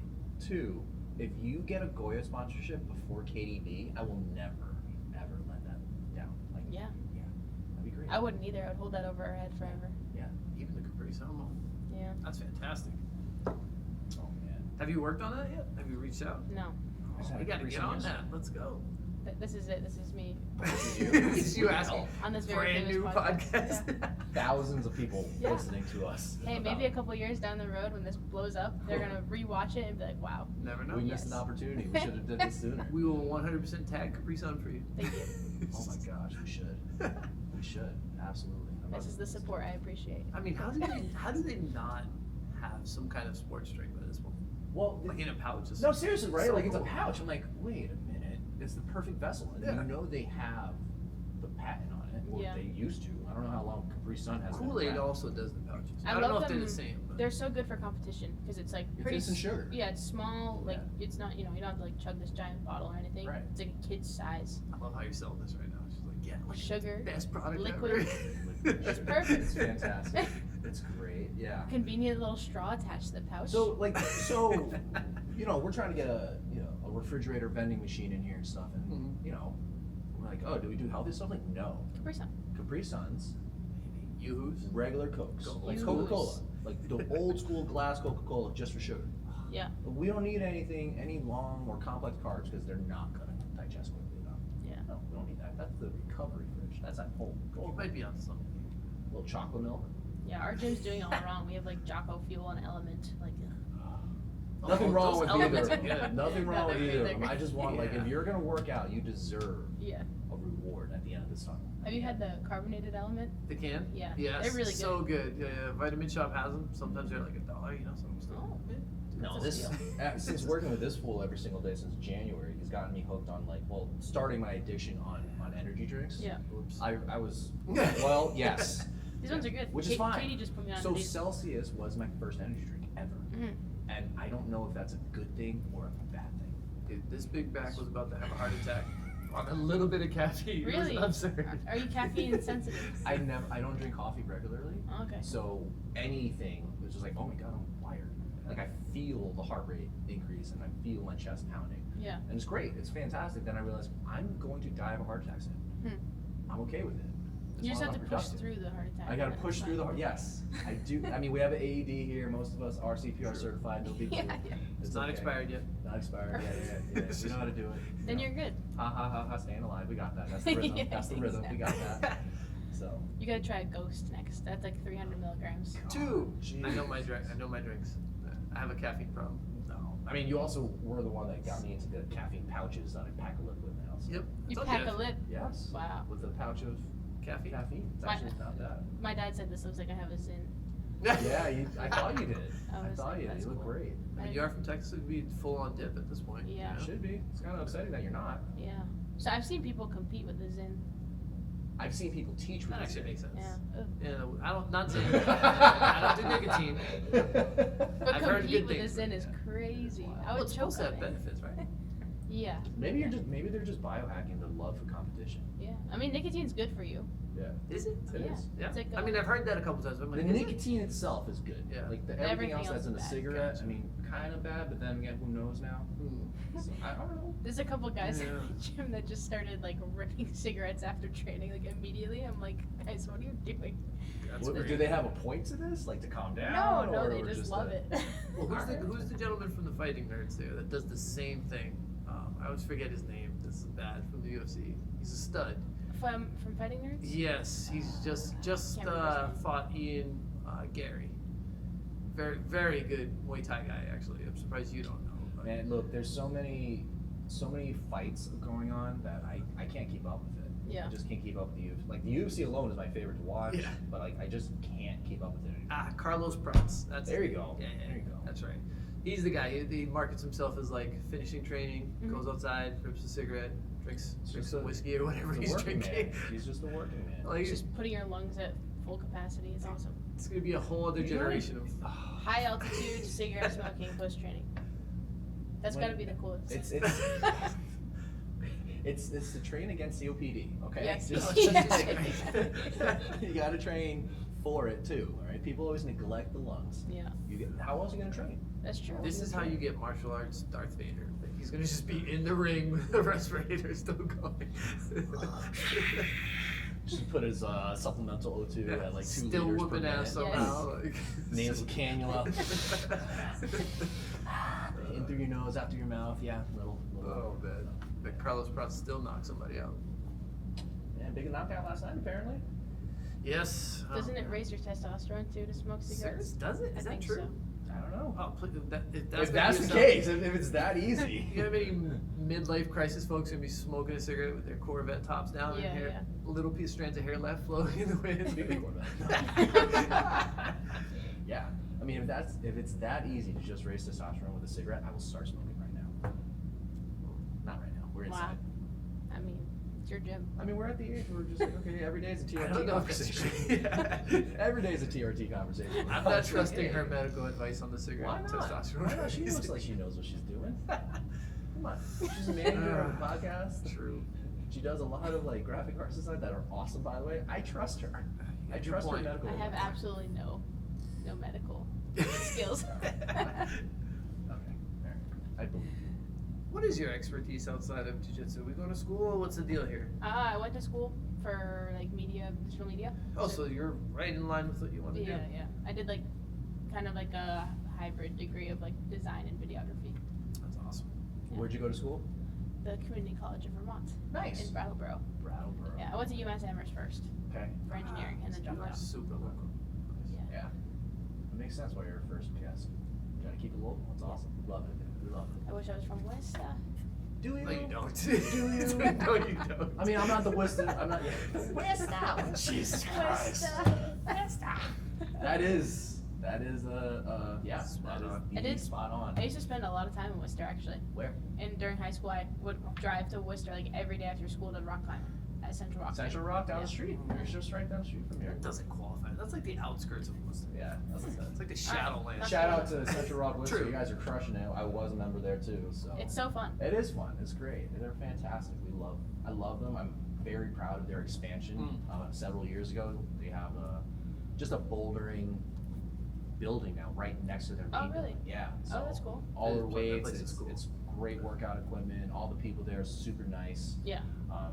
2, if you get a Goya sponsorship before KDB, I will never ever let that down. Like, Yeah. that'd be great. I wouldn't either. I would hold that over our head forever. Even the Capri Sun one. Yeah. That's fantastic. Oh man, Have you worked on that yet? Have you reached out? No. I just had We a gotta Capri get Sun on yesterday. that. Let's go. This is it. This is me. This is you. It's you We can asking. help. On this very Brand famous new podcast. podcast. Thousands of people Yeah. listening to us. Hey, about- maybe a couple years down the road when this blows up, they're gonna rewatch it and be like, "Wow, Never know. we missed an Yes. opportunity. We should have did this sooner. We will 100% tag Capri Sun for you. thank you." Oh my gosh, we should. We should absolutely. This is the support I appreciate. I mean, how do they not have some kind of sports drink by this point? Well, Like in a pouch. no, seriously, right? So Like it's a cool. pouch. I'm like, wait a minute, it's the perfect vessel, and Yeah. you know they have the patent on it, or Yeah. they used to. I don't know how long Capri Sun has. been Kool-Aid around. also does the pouches. I don't love know if they're them. the same. But They're so good for competition because it's like It's pretty. instant sugar. Yeah, it's small. Like it's not. You don't have to like chug this giant bottle or anything. Right. It's like a kid's size. I love how you're selling this right now. It's just like, yeah, like Sugar, best product liquid. ever. It's perfect. It's fantastic. It's great. Yeah. Convenient little straw attached to the pouch. So we're trying to get a refrigerator vending machine in here and stuff, and Mhm. we're like, oh, do we do healthy stuff? Like, no. Capri Sun. Capri Suns, Yoo-hoos. regular Cokes, like Yoo-hoos. Coca-Cola, like the old school glass Coca-Cola, just for sugar. Yeah. But we don't need any long or complex carbs because they're not gonna digest quickly enough. Yeah. No, we don't need that. That's the recovery fridge. That's at home. You might be on something. A little chocolate milk. Yeah, our gym's doing it all wrong. We have like Jocko Fuel and Element. Like, Nothing wrong those with elements either. are good. Nothing No, wrong with they're either. great, of them. they're I just want like Yeah. if you're gonna work out, you deserve yeah. a reward at the end of the tunnel. Have you had the carbonated Element? The can? Yeah. Yes. They're really So good. Yeah. Vitamin Shop has them. Sometimes they're like $1. Some stuff. Oh, No, That's a this since working with this fool every single day since January, he's gotten me hooked on starting my addiction on energy drinks. Yeah. Oops. I was well, yes. These ones are good. Which is fine. Katie just put me on So these. Celsius was my first energy drink ever, Mhm. and I don't know if that's a good thing or a bad thing. Dude, this big back was about to have a heart attack on a little bit of caffeine. Really? It was absurd. Are you caffeine sensitive? I don't drink coffee regularly, Oh, okay. so anything was just like, oh my god, I'm wired. Like I feel the heart rate increase and I feel my chest pounding. Yeah. And it's great. It's fantastic. Then I realized I'm going to die of a heart attack soon. I'm okay with it. You just long have as to I'm push productive. through the heart attack. I gotta but push it's through the fine. heart. Yes, I do. I mean, we have an AED here. Most of us are CPR certified. No big deal. Yeah, yeah. It's not okay. expired yet. Not expired. Yeah. We know how to do it. Then you're good. Ha ha ha ha. Staying alive. We got that. That's the rhythm. Yeah, That's the rhythm. We got that. So. You gotta try a Ghost next. That's like 300 milligrams. Two. Jeez. I know my drinks. I have a caffeine problem. No. I mean, you also were the one that got me into the caffeine pouches that I pack a lip with now. So. Yep. You Told pack a lip. Yes. Wow. With a pouch of Caffeine. caffeine. It's My- actually not bad. My dad said this looks like I have a Zin. Yeah, I thought you did. I I was thought like, you did. that's You look cool. great. I mean, you are from Texas, it'd be full on dip at this point. Yeah. It should be. It's kind of upsetting that you're not. Yeah. So I've seen people compete with the Zin. I've seen people teach with That this. actually makes sense. Yeah. Ugh. Yeah, I don't, not saying, I don't do nicotine. But I've heard compete good with the things, Zin but is yeah. crazy. Wow. I Well, would it's choke supposed to on have it. benefits, right? Yeah. Maybe they're just biohacking their love for competition. Yeah. I mean, nicotine's good for you. Yeah. Is it? It Yeah. is. Yeah. It's like I mean, I've heard that a couple times. But I'm The like, is it? nicotine itself is good. Yeah. Like everything Everything else else that's in the is bad. cigarette, Gotcha. I mean, kind of bad, but then again, who knows now? Hmm. So, I don't know. There's a couple guys Yeah. in the gym that just started like ripping cigarettes after training, like immediately. I'm like, guys, what are you doing? That's What, great. do they have a point to this? Like to calm No, down? no, or they just love it. Well, Alright. who's the gentleman from the Fighting Nerds there that does the same thing? I always forget his name. This is bad from the UFC. He's a stud. From Fighting Nerds? Yes, he's just Can't remember his name. fought Ian Gary. Very very good Muay Thai guy actually. I'm surprised you don't know. But Man, look, there's so many fights going on that I can't keep up with it. Yeah. I just can't keep up with the UFC. Like the UFC alone is my favorite to watch, Yeah. but like I just can't keep up with it anymore. Carlos Prats. That's There you go. Yeah, There you go. That's right. He's the guy. He markets himself as like finishing training, Mhm. goes outside, rips a cigarette, drinks just some a- whiskey or whatever He's he's a working drinking. man. He's just a working man. Like, Just putting your lungs at full capacity is awesome. it's gonna be a whole other You know generation of. High altitude cigarette smoking post training. That's When- gotta be the coolest. It's to train against COPD, okay? Yes. Just Yeah. you gotta train for it too, all right? People always neglect the lungs. Yeah, How else are you gonna train? that's true. This is how you get martial arts Darth Vader. Like, he's gonna just be in the ring with the respirator still going. Just put his supplemental O2 at like 2 still liters whooping per ass minute. somehow. Like, Nasal cannula. In through your nose, out through your mouth. Yeah, little. Oh man, but Carlos Prats still knocked somebody out. Yeah, big knockout last night apparently. Yes. Doesn't it raise your testosterone too to smoke cigarettes? Does it? Is I that think true? so. I don't know. Oh, please, if If gonna that's be the a case, if it's that easy. You have any midlife crisis folks gonna be smoking a cigarette with their Corvette tops down Yeah, and hair, yeah. a little piece strands of hair left floating in the wind? Speaking of Corvette. Yeah, I mean if it's that easy to just raise testosterone with a cigarette, I will start smoking right now. Not right now. We're Wow. inside. I mean, it's your gym. I mean we're at the age where we're just like okay, every day is a I don't TRT know if that's conversation. true. Every day is a TRT conversation. I'm not trusting her medical advice on the cigarette Why and not? testosterone. Why not? She looks like she knows what she's doing. Come on, she's a manager of a podcast. True. She does a lot of like graphic arts design that are awesome, by the way. I trust her. I Good trust her point. medical. I have advice. absolutely no medical skills. Okay, all right. I believe you. What is your expertise outside of jiu-jitsu? We go to school? What's the deal here? I went to school for like digital media. Oh, so you're right in line with what you want to Yeah, do. yeah. I did like kind of like a hybrid degree of like design and videography. That's awesome. Yeah. Where'd you go to school? The Community College of Vermont. Nice. In Brattleboro. Brattleboro. Yeah, I went to UMass Amherst first Okay. for engineering and then You dropped are out. super local. Yeah. Yeah. It makes sense why you're first guest. Try to keep it local. That's awesome. We love it. We love it. I wish I was from Worcester. Do you? No, you don't. Do you? No, you don't. I mean, I'm not the Worcester. I'm not. Worcester. Jesus Christ. Worcester. That is yeah. Spot that is on. the I did- spot on. I used to spend a lot of time in Worcester actually. Where? And during high school, I would drive to Worcester like every day after school to rock climb at Central Rock. Central Rock down the Yeah. street. You're just right down the street from here. That doesn't qualify. That's like the outskirts of Worcester. Yeah. It's like the Shadowlands. That's Shout out to Central Rock Worcester. True. You guys are crushing it. I was a member there too. So It's so fun. it is fun. It's great. They're fantastic. I love them. I'm very proud of their expansion. Several years ago, they have just a bouldering building now right next to their main Oh, really? building. Yeah. Oh, that's cool. All their That weights. place is cool. It's great workout equipment. All the people there are super nice. Yeah.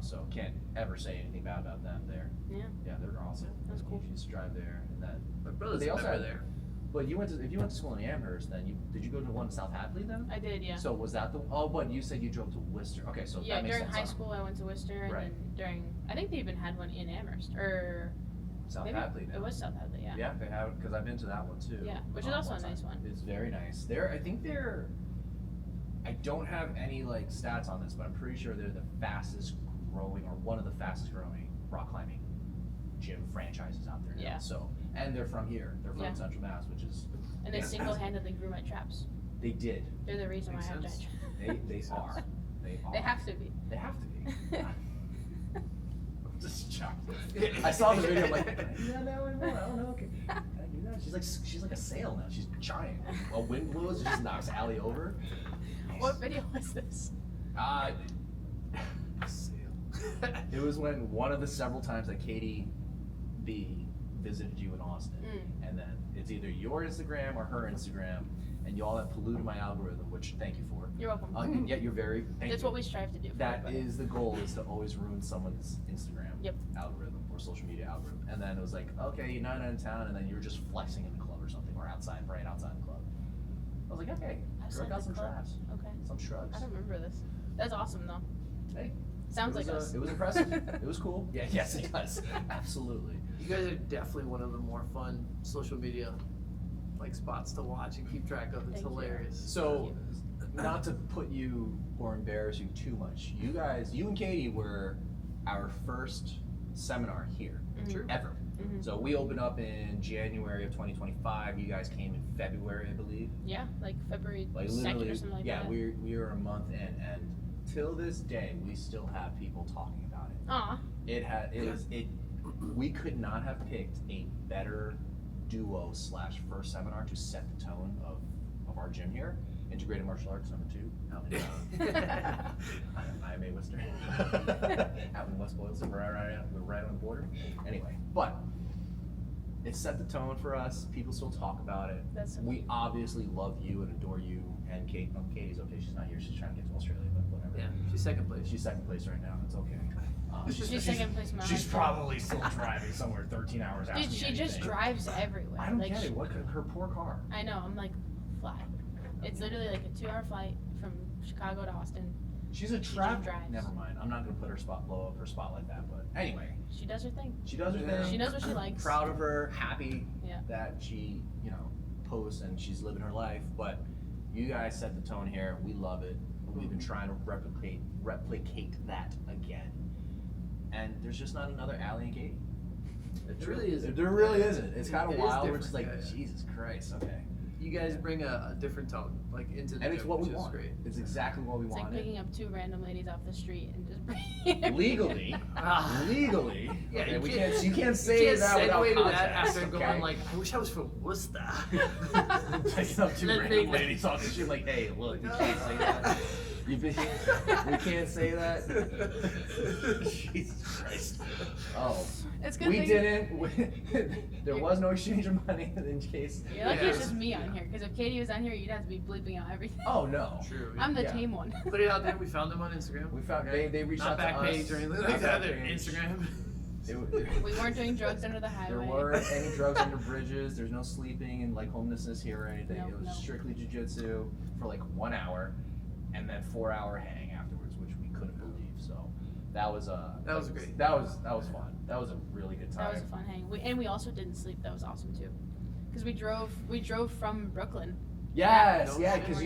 So can't ever say anything bad about them there. Yeah. Yeah, they're awesome. That's cool. You used to drive there, and then. My brother's They also never had- there. But if you went to school in Amherst, then did you go to one in South Hadley then? I did, yeah. So was that but you said you drove to Worcester. Okay, so Yeah, that makes during sense. high school I went to Worcester, and Right. then during, I think they even had one in Amherst, or South maybe Hadley now. it was South Hadley, yeah. Yeah, they have, because I've been to that one too. Yeah, which is also a nice one. It's very nice. I don't have any like stats on this, but I'm pretty sure they're the fastest growing, or one of the fastest growing rock climbing gym franchises out there now. Yeah. So, and they're from here. They're from Yeah. Central Mass, which is, And they Yeah. single-handedly grew my traps. they did. They're the reason why I have Makes giant sense. traps. They are. They are. They have to be. They have to be. I'm just shocked. I saw the video, I'm like, can I do that now anymore? I don't know. Can I do that? She's like a sail now. She's giant. A wind blows, it just knocks Ally over. What video was this? It was when one of the several times that Katie B visited you in Austin, and then it's either your Instagram or her Instagram, and y'all have polluted my algorithm, which thank you for. You're welcome. And yet you're very. Thank That's you. what we strive to do. For That everybody. is the goal, is to always ruin someone's Instagram Yep. algorithm or social media algorithm. And then it was like, okay, you're not in town, and then you were just flexing in the club or something, or outside, right outside the club. I was like, okay, Outside girl got the some club? traps, Okay. some shrugs. I don't remember this. That's awesome though. Hey, Sounds it like was, us. It was impressive. It was cool. Yeah, yes, it does. Absolutely. You guys are definitely one of the more fun social media like spots to watch and keep track of. It's Thank you. hilarious. So, not to put you or embarrass you too much, you and Katie were our first seminar here, Mhm. ever. Mhm. So we opened up in January of 2025. You guys came in February, I believe. Yeah, like February Like 2nd literally, or something like yeah, that. we were a month in, and till this day, we still have people talking about it. Aw. We could not have picked a better duo / first seminar to set the tone of our gym here. Integrated Martial Arts #2 out in IMA.Worcester. Out in West Boylston, we're right on the border. Anyway, but it set the tone for us. People still talk about it. That's so We obviously love you and adore you. And Katie's okay. She's not here. She's trying to get to Australia, but whatever. Yeah, she's second place. She's second place right now. It's okay. She's second place in my She's high school. probably still driving somewhere 13 hours asking Dude, me she just anything. drives everywhere. I don't like, get it. What her poor car? I know. I'm like, fly. It's literally like a 2-hour flight from Chicago to Austin. She's a She trap. just drives. Never mind. I'm not gonna put blow up her spot like that. But anyway, She does her thing. she does her Yeah. thing. She knows what she likes. Proud of her. Happy Yeah. that she, posts and she's living her life. But you guys set the tone here. We love it. We've been trying to replicate that again. And there's just not another Ally and Katie. It really isn't. There really isn't. It's kind It of is wild. We're just like, different, yeah. Jesus Christ. Okay. You guys bring a different tone, like into the And it's gym, what we which is want. great. It's exactly what we It's like wanted. picking up 2 random ladies off the street and just bringing Legally, Ah. legally. Yeah, okay, you you can't- can't say can't that without segue to that context, after okay? going like, I wish I was from Worcester. Picking up 2 Then random make- ladies off the street, like, hey, look, you can't say that. We can't say that. Jesus Christ. Oh. It's good We thing- didn't. There was no exchange of money in case. You're lucky Yeah. it's just me on here, because if Katie was on here, you'd have to be bleeping out everything. Oh no. True. I'm the Yeah. tame one. Put it out there. We found them on Instagram. We found Okay? they reached Not out back to us. page or anything Not like that. back They're page. Instagram. We weren't doing drugs under the highway. There weren't any drugs under bridges. There's no sleeping and like homelessness here or anything. No, it was no. strictly jujitsu for like 1 hour, and then 4-hour hang afterwards, which we couldn't believe. So that was great. That was fun. That was a really good time. That was a fun hang. We also didn't sleep. That was awesome too, because we drove from Brooklyn. Yes, No yeah, shit. because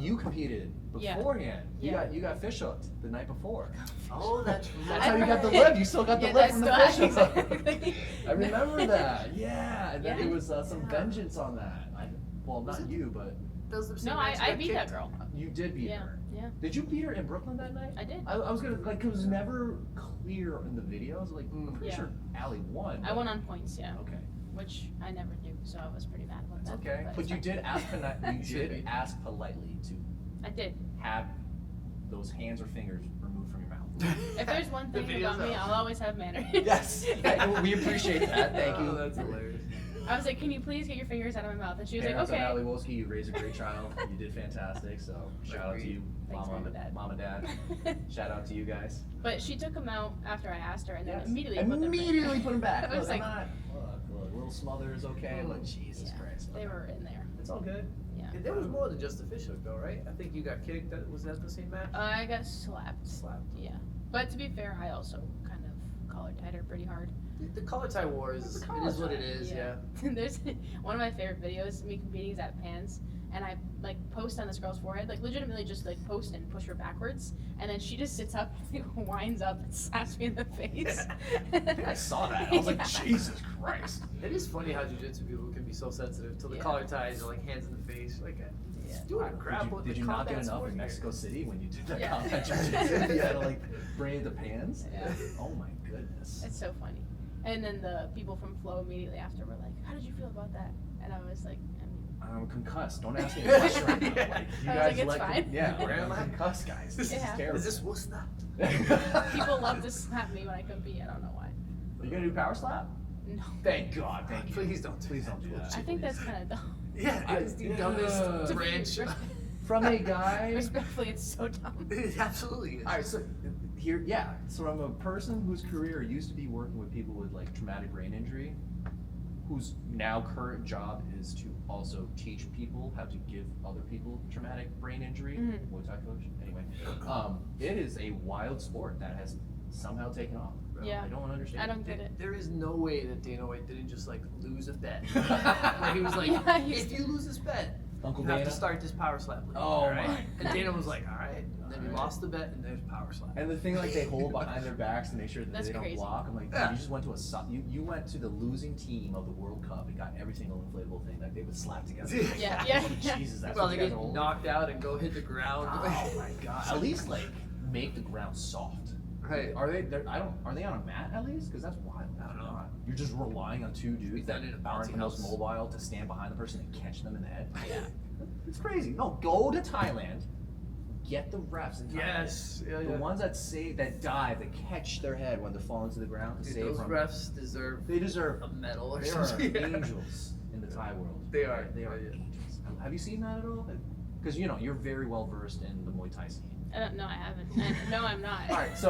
you competed Yeah. beforehand. Yeah. You got fish hooked the night before. Oh, that's That's how you got the lip. You still got the Yeah, lip from the that's fish hook. exactly. I remember that. Yeah, and then Yeah. it was some Yeah. vengeance on that. Well, Was not it? you, but Those are the same No, nights I got beat kicked. that girl. you did beat Yeah, her. yeah. Did you beat her in Brooklyn that night? I did. I was gonna like it was never clear in the videos. Like I'm pretty Yeah. sure Ally won. I but- won on points, yeah, Okay, which I never do, so I was pretty mad about that's that. okay. it's But you fine. did ask. You Should did be. ask politely to I did. have those hands or fingers removed from your mouth. If there's one The thing video's about me, out. I'll always have manners. Yes, we appreciate that. Thank you. Oh, that's hilarious. I was like, can you please get your fingers out of my mouth? And she was Parents like, of okay. Ally Wolski, you raised a great child. You did fantastic. So shout out to you, Thanks, Mom and Dad. Mom and Dad. Shout out to you guys. But she took him out after I asked her, and then Yes. immediately put them in. Immediately put them back. I was Look, like, I'm not. Look, a little smother is okay. Mm. But Jesus yeah, Christ. they were in there. It's all good. Yeah. And there was more than just the fish hook though, right? I think you got kicked. Was that the same match? I got slapped. Slapped. Yeah. But to be fair, I also kind of collar tied her pretty hard. The collar tie war is, it is what it is, yeah. There's one of my favorite videos, me competing is at Pans, and I like post on this girl's forehead, like legitimately just like post and push her backwards, and then she just sits up, winds up, and slaps me in the face. I saw that. I was like, Yeah. Jesus Christ. It is funny how jiu-jitsu people can be so sensitive till the Yeah. collar ties or like hands in the face. Like, Yeah. do it grapple. Did you not get enough in Mexico City when you did that Yeah. combat jiu-jitsu? You had to like bring it to Pans? Yeah. Oh my goodness. It's so funny. And then the people from Flow immediately after were like, how did you feel about that? And I was like, I'm concussed. Don't ask me a question right now. Like, you I was guys like, it's let fine. Yeah, Where I'm am I? concussed, guys. This It is happens. terrible. Is this Worcester? people love to slap me when I compete. I don't know why. Are you gonna do power slap? No. Thank God. Thank you. Please don't do Please that. don't do that. I think that's kind of dumb. Yeah, it's the dumbest To be branch. From a guy. Respectfully, it's so dumb. It absolutely is. All right, so here, yeah. So I'm a person whose career used to be working with people with like traumatic brain injury, whose now current job is to also teach people how to give other people traumatic brain injury. Mhm. Muay Thai coach. Anyway, it is a wild sport that has somehow taken off. Yeah. I don't understand. I don't get it. There is no way that Dana White didn't just like lose a bet. Where he was like, Yeah, he's- if you lose this bet, Uncle you have Dana. to start this power slap league. Oh all right? my And Dana was like, all right. And then he Alright. lost the bet, and there's power slap. And the thing, like, they hold behind their backs to make sure that That's they don't crazy. block. I'm like, dude, Yeah. you just went to you went to the losing team of the World Cup and got every single inflatable thing that they would slap together. Yeah, yeah, yeah. Jesus, that's Well, what they you guys get are holding. knocked out and go hit the ground. Oh my god! At least like make the ground soft. Right. Are they? Are they on a mat at least? Because that's wild. I don't know. You're just relying on two dudes We've that done it in a aren't bouncy the most house. mobile to stand behind the person and catch them in the head. Yeah. It's crazy. No, go to Thailand. Get the refs in Thailand. Yes. Yeah, The ones that dive, that catch their head when they're falling to the ground to Dude, save those from. refs deserve They deserve. a medal or They are something. angels in the Thai world. They are. They are Yeah, yeah. angels. Have you seen that at all? Because you're very well versed in the Muay Thai scene. No, I haven't. No, I'm not. All right, so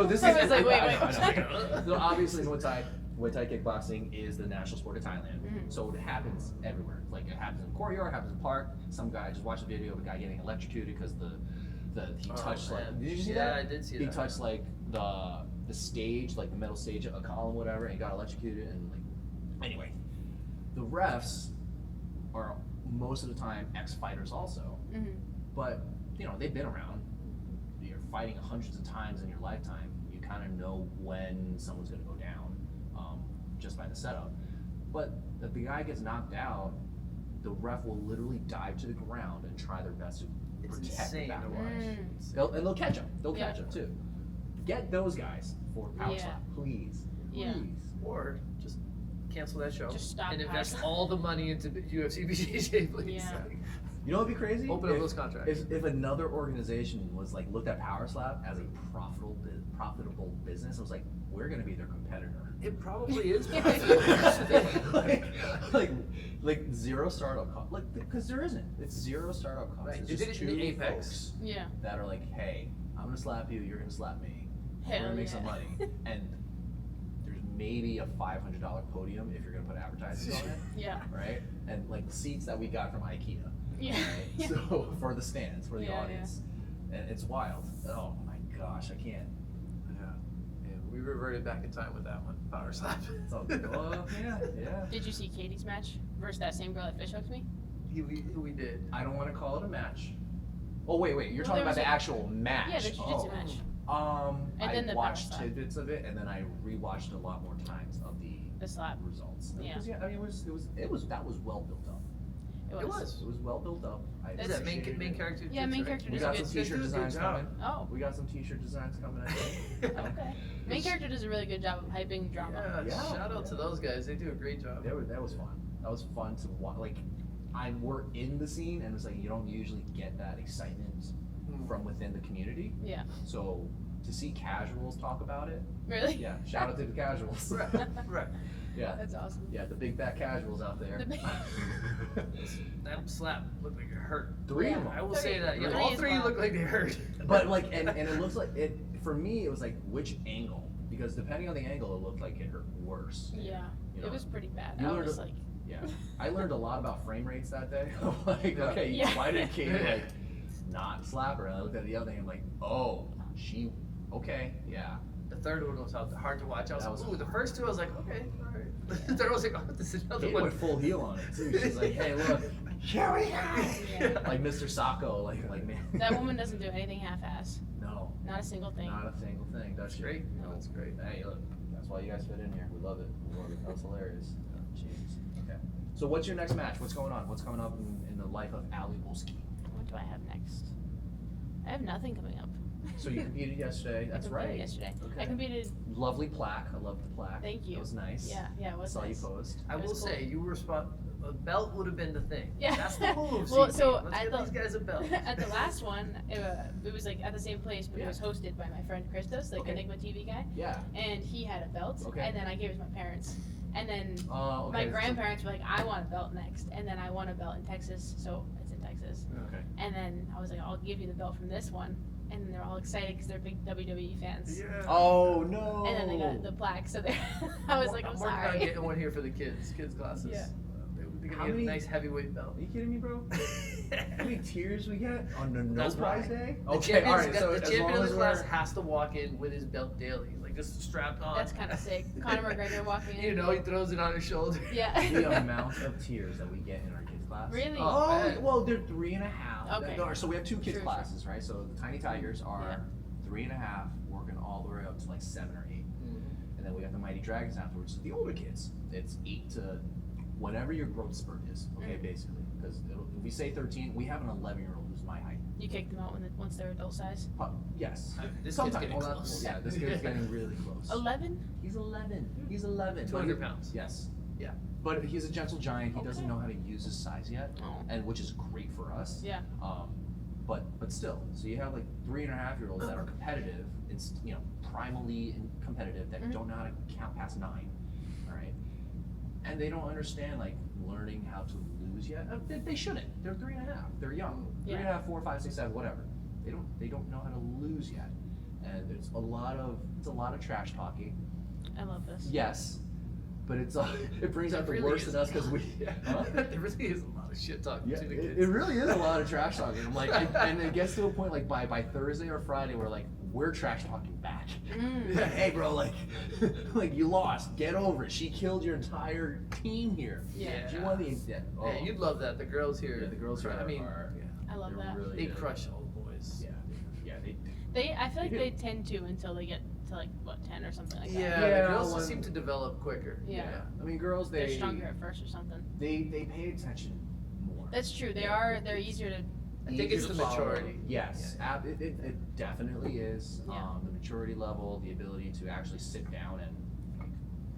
this I is. was like, wait. I know. So obviously, Muay Thai kickboxing is the national sport of Thailand. Mhm. So it happens everywhere. Like it happens in the courtyard, it happens in the park. Some guy just watched a video of a guy getting electrocuted because he touched man. like. Did you see Yeah, that? I did see He that. touched like the stage, like the metal stage, a column, whatever, and he got electrocuted. And like, anyway, the refs are most of the time ex-fighters also, Mhm. but they've been around. You're fighting hundreds of times in your lifetime. You kind of know when someone's going to go down, just by the setup. But if the guy gets knocked out, the ref will literally dive to the ground and try their best to It's protect insane the to back. watch. Mm. They'll catch him. They'll Yeah. catch him too. Get those guys for power Yeah. slap, please. Yeah. Please. Or just cancel that show Just stop and invest Power Slap. all the money into UFC BJJ, please. Yeah. You know what'd be crazy? Open up If- those contracts. If another organization was like looked at Power Slap as a profitable business, I was like, we're gonna be their competitor. It probably is. like zero startup cost. Like because there isn't. It's zero startup cost. Right. It's They just did it in two the Apex. folks Yeah. that are like, hey, I'm gonna slap you. You're gonna slap me. We're Hell gonna make yeah. some money. And there's maybe a $500 podium if you're gonna put advertising on it, Yeah. right? And like seats that we got from IKEA. Yeah. Right? So for the stands, for the Yeah, audience, and it's wild. Oh my gosh, I can't. Yeah, we reverted back in time with that one. Power slap. It's all good. Well, yeah. Did you see Katie's match versus that same girl that fish hooked me? We did. I don't want to call it a match. Oh wait, you're Well, talking there about was the a- actual match. Yeah, the jiu-jitsu match. And I then the watched power slap. tidbits of it, and then I rewatched a lot more times of the The slap. results. Yeah. 'Cause, I mean, that was well built up. It was. It was well built up. I Is that main appreciated it. character? Yeah, tips, main right? character We does a got good. some t-shirt They do a good designs job. coming. Oh. We got some t-shirt designs coming. I think. Okay. Main character does a really good job of hyping drama. Yeah, Yeah. shout out to those guys. They do a great job. That was fun. That was fun to watch. Like, we're in the scene, and it's like you don't usually get that excitement from within the community. Yeah. So to see casuals talk about it, Really? yeah, shout out to the casuals. Right. Yeah. That's awesome. Yeah, the big back casuals out there. The big- That slap looked like it hurt. Three of them. I will say that. Yeah, Three all is three wild. look like they hurt. But like, and it looks like it. For me, it was like which angle, because depending on the angle, it looked like it hurt worse. Yeah, You know? it was pretty bad. You I learned was a- like, Yeah, I learned a lot about frame rates that day. Like, Yeah. okay, Yeah. why did Katie like not slap her? And I looked at the other thing, I'm like, oh, she, okay, yeah. The third one was hard to watch. I was That like, was ooh, the first two I was like, okay, all right. The third one was like, oh, this is another Katie one. went full heel on it too. She's like, hey, look, here we go. Yeah. Like Mr. Sacco, like man. that woman doesn't do anything half-ass. No, Not a single thing. not a single thing. That's great. No. That's great. Hey, look, that's why you guys fit in here. We love it. We love it. That was hilarious. Jesus. Okay. So what's your next match? What's going on? What's coming up in the life of Ally Wolski? What do I have next? I have nothing coming up. So you competed yesterday. That's I competed right. Yesterday. Okay. I competed. Lovely plaque. I love the plaque. Thank you. That was nice. Yeah, it I was saw nice. you post. I It was will cool. say, you were a belt would have been the thing. Yeah. That's the move. Well, CT. so Let's at get the- these guys a belt. At the last one, it was like at the same place, but Yeah. it was hosted by my friend Christos, like Okay. Enigma TV guy, Yeah. and he had a belt, Okay. and then I gave it to my parents, and then Okay. my grandparents were like, I want a belt next, and then I won a belt in Texas, so it's in Texas, Okay. and then I was like, I'll give you the belt from this one, and then they're all excited because they're big WWE fans. Yeah. Oh no. And then they got the plaque, so they I was like, I'm working on sorry. getting one here for the kids classes. Yeah. They're How gonna get many- a nice heavyweight belt. Are you kidding me, bro? How many tears we get on the no That's prize why. day? The Okay, champions- all right. So the as champion long of as the class we're, has to walk in with his belt daily, like just strapped on. That's kind of sick. Conor McGregor walking in. You know, he throws it on his shoulder. Yeah. the amount of tears that we get in our kids class. Really? Oh, Oh, man. well, they're 3.5. Okay. So we have two kids True, classes, right? So the Tiny Tigers are 3.5, working all the way up to like 7 or 8. And then we got the Mighty Dragons afterwards, the older kids. It's 8 to whatever your growth spurt is, okay, basically. Because if we say 13, we have an 11-year-old who's my height. You kicked them out once they're adult size. Yes. This kid's Sometimes. getting Well, close. yeah, this kid's getting really close. 11? He's 11. He's 11. 200 pounds. Yes. Yeah. But he's a gentle giant. He doesn't Okay. know how to use his size yet, Oh. and which is great for us. Yeah. But still, so you have like 3.5-year-olds that are competitive, it's primally competitive that Mhm. don't know how to count past 9, all right, and they don't understand like learning how to lose yet. They shouldn't. They're 3.5. They're young. Yeah. 3.5, 4, 5, 6, 7, whatever. They don't know how to lose yet, and it's a lot of trash talking. I love this. Yes, but it brings out the Really worst is in us a because we. Huh? There really is a lot of shit talking Yeah, to the it, kids. it really is a lot of trash talking. I'm like, and it gets to a point like by Thursday or Friday where like we're trash talking back. Mm. Hey, bro, like, like you lost. Get over it. She killed your entire team here. Yeah. She won the. Yeah. Oh. Yeah, you'd love that. The girls here. Yeah, the girls here I mean, are. I love they're that. Really they good. crush all the boys. Yeah. Yeah. I feel like They they do. tend to until they get to like what 10 or something like that. Yeah, Yeah, the girls when- just seem to develop quicker. Yeah. I mean, girls, They're they stronger at first or something. they pay attention more. That's true. Yeah. They're easier to. I think it's Easier the to follow. maturity. Yes, Yeah. It definitely is. Yeah. The maturity level, the ability to actually sit down and like,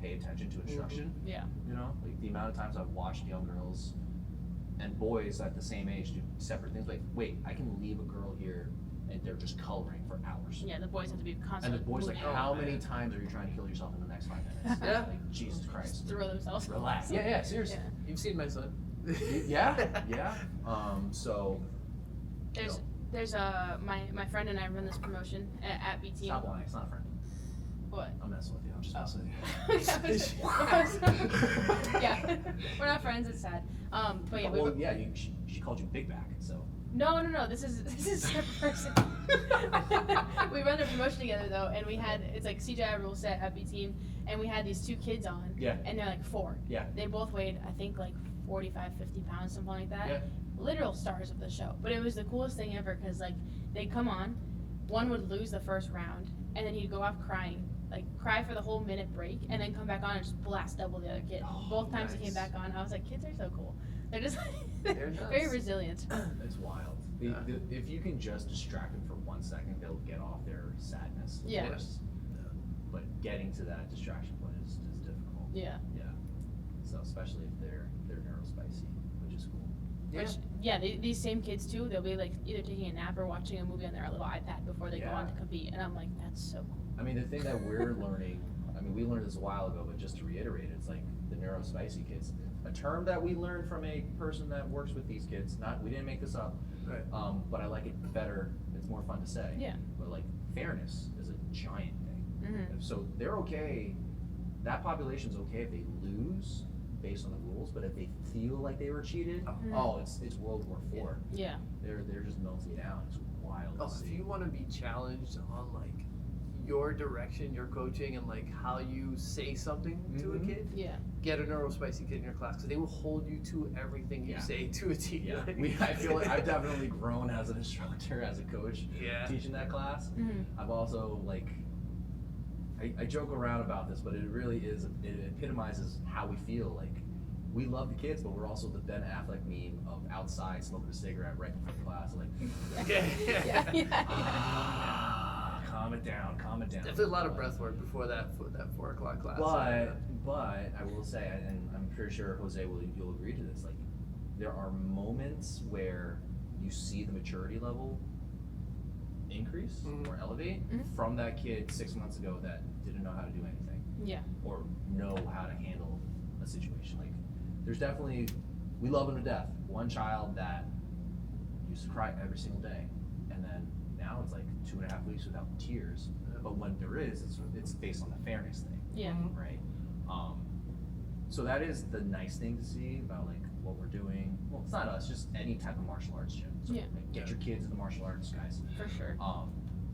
pay attention to instruction. Yeah. You know, like the amount of times I've watched young girls and boys at the same age do separate things. Like, wait, I can leave a girl here and they're just coloring for hours. Yeah. The boys have to be And constantly. the boys like, moving. how man. many times are you trying to kill yourself in the next 5 minutes? Yeah. Like, Jesus Christ. throw themselves. Relax. Yeah, seriously. Yeah. You've seen my son. Yeah, yeah. So There's my friend and I run this promotion at B Team. stop lying. It's not a friend. What? I'm messing with you. I'm just messing with you. Yeah, we're not friends. It's sad. But yeah, Well, yeah. She called you Big Back. So. no. This is a separate person. We run the promotion together though, and we had it's like CGI rule set at B Team, and we had these 2 kids on. Yeah. And they're like 4. Yeah. They both weighed I think like 45, 50 pounds, something like that. Yeah. Literal stars of the show. But it was the coolest thing ever because like they'd come on, one would lose the first round, and then he'd go off crying. Like cry for the whole minute break and then come back on and just blast double the other kid. Oh, Both times he nice. came back on, I was like, kids are so cool. They're just They're nuts. very resilient. It's wild. If you can just distract them for 1 second, they'll get off their sadness. Of Yeah. course. But getting to that distraction point is difficult. Yeah. Yeah. So especially if they're neurospicy, which is cool. Yeah. These same kids too, they'll be like either taking a nap or watching a movie on their little iPad before they go on Yeah. to compete. And I'm like, that's so cool. I mean, the thing that we're learning I mean, we learned this a while ago, but just to reiterate, it's like the neurospicy kids. A term that we learned from a person that works with these kids. We didn't make this up, Right. but I like it better. It's more fun to say. Yeah. But like fairness is a giant thing. Mm-hmm. So they're okay. That population's okay if they lose based on the rules, but if they feel like they were cheated, it's World War IV. Yeah. They're just melting down. It's wild. Oh, to if see. you want to be challenged on like your direction, your coaching, and like how you say something to a Mhm. kid, Yeah. get a neurospicy kid in your class because they will hold you to everything you Yeah. say to a T. Yeah, Like- I feel like I've definitely grown as an instructor, as a coach, Yeah. teaching that class. Mm-hmm. I've also I joke around about this, but it really is, it epitomizes how we feel. Like, we love the kids, but we're also the Ben Affleck meme of outside smoking a cigarette right before class. Like, calm it down, calm it down. Definitely a lot of breath work before that 4 o'clock class. But I will say, and I'm pretty sure Jose you'll agree to this. Like, there are moments where you see the maturity level increase Mhm. or elevate Mhm. from that kid 6 months ago that didn't know how to do anything. Yeah. Or know how to handle a situation. Like, there's definitely, we love them to death. One child that used to cry every single day, and then now it's like 2.5 weeks without tears. But when there is, it's based on the fairness thing, Yeah. Mhm. right? So that is the nice thing to see about like what we're doing. Well, it's not us, just any type of martial arts gym. So Yeah. like, get your kids into martial arts, guys. For sure.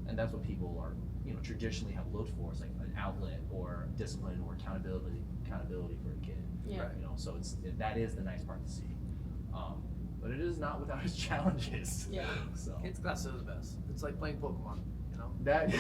And that's what people are, traditionally have looked for. It's like an outlet or discipline or accountability for a kid. Yeah. Right. So that is the nice part to see. But it is not without its challenges. Yeah. So Kids class is the best. It's like playing Pokemon, you know? that.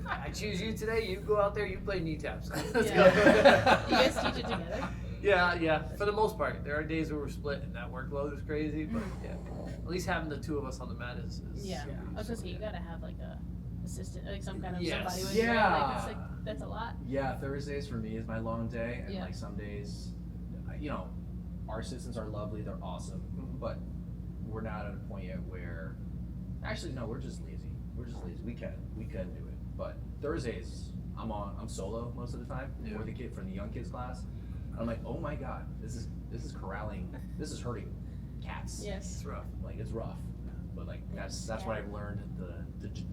I choose you today, you go out there, you play knee taps. Let's Yeah. go. You guys teach it together? Yeah, for the most part. There are days where we're split and that workload is crazy, but yeah. At least having the two of us on the mat is Yeah. I was gonna say, you gotta have like a assistant, like some kind of Yes. somebody with you, right? Yeah. Like, it's like, that's a lot. Yeah, Thursdays for me is my long day, and Yeah. like some days, our assistants are lovely, they're awesome, Mhm. but we're not at a point yet where, actually no, we're just lazy. We can do it, but Thursdays I'm solo most of the time Yeah. for the young kids class. And I'm like, oh my god, this is corralling, this is hurting cats. Yes. It's rough. Like, it's rough, but like that's what I've learned.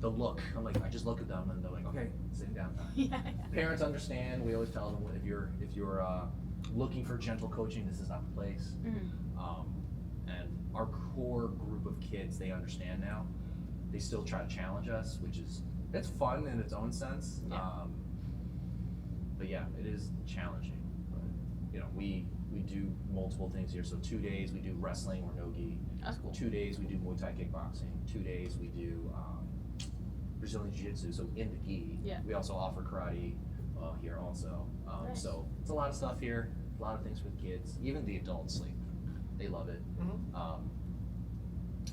The look. I'm like, I just look at them and they're like, okay, sitting down time. Yeah. Parents understand. We always tell them if you're looking for gentle coaching, this is not the place. Mhm. And our core group of kids, they understand now. They still try to challenge us, it's fun in its own sense. Yeah. But yeah, it is challenging. But, we do multiple things here. So 2 days we do wrestling or no-gi. That's cool. 2 days we do Muay Thai kickboxing. 2 days we do Brazilian Jiu-Jitsu, so in the gi. Yeah. We also offer karate here also. Nice. So it's a lot of stuff here, a lot of things for the kids, even the adults, like, they love it. Mhm.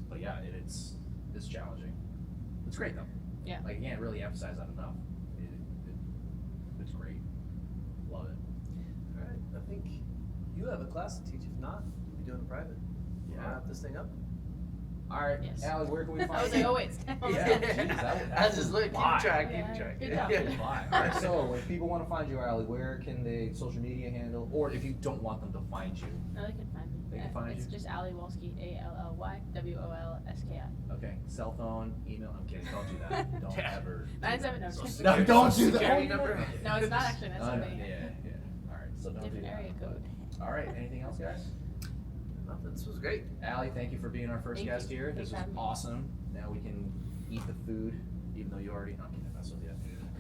But yeah, it's challenging. It's great though. Yeah. Like, I can't really emphasize that enough. It's great. Love it. Alright, I think you have a class to teach. If not, we'll be doing it private. We'll Yeah. wrap this thing up. All right, Yes. Ally, where can we I find was you? like, oh wait. Yeah, geez, I just look, keep fly. track, Yeah, keep track. good job. Fine. All right, so if people want to find you, Ally, where can they social media handle, or if you don't want them to find you? No, they can find me. They can find it's you? just Ally Wolski, ALLYWOLSKI. Okay, cell phone, email. I'm kidding. Don't do that. Don't Yeah. ever. 97, no, Social just- No, security- don't social do that. security Oh, number? No, it's not actually, that's No, something. yeah. All right, so don't Different do that. area code. All right, anything else, guys? Nothing. This was great. Ally, thank you for being our first Thank guest you. here. Thanks This for was having me. awesome. Now we can eat the food, even though you already. I'm kidding. That's with you.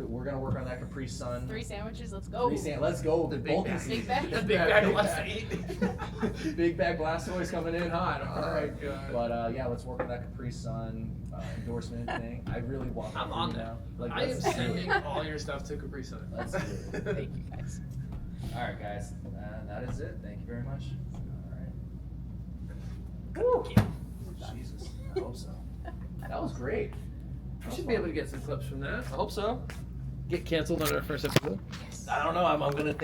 We're gonna work on that Capri Sun. 3 sandwiches, let's go. Let's go. The big Both bag. this Big season. bag. The big bag of wants to eat. Big bag Blastoise coming in hot. All Oh, right. God. But yeah, let's work on that Capri Sun endorsement thing. I really want that I'm for on you that. now. Like, I am let's do it. sending all your stuff to Capri Sun. Let's do it. Thank you guys. All right, guys. That is it. Thank you very much. All right. Jesus. I hope so. That was great. We should be able to get some clips from that. I hope so. Get canceled on our first episode. I don't know. I'm gonna.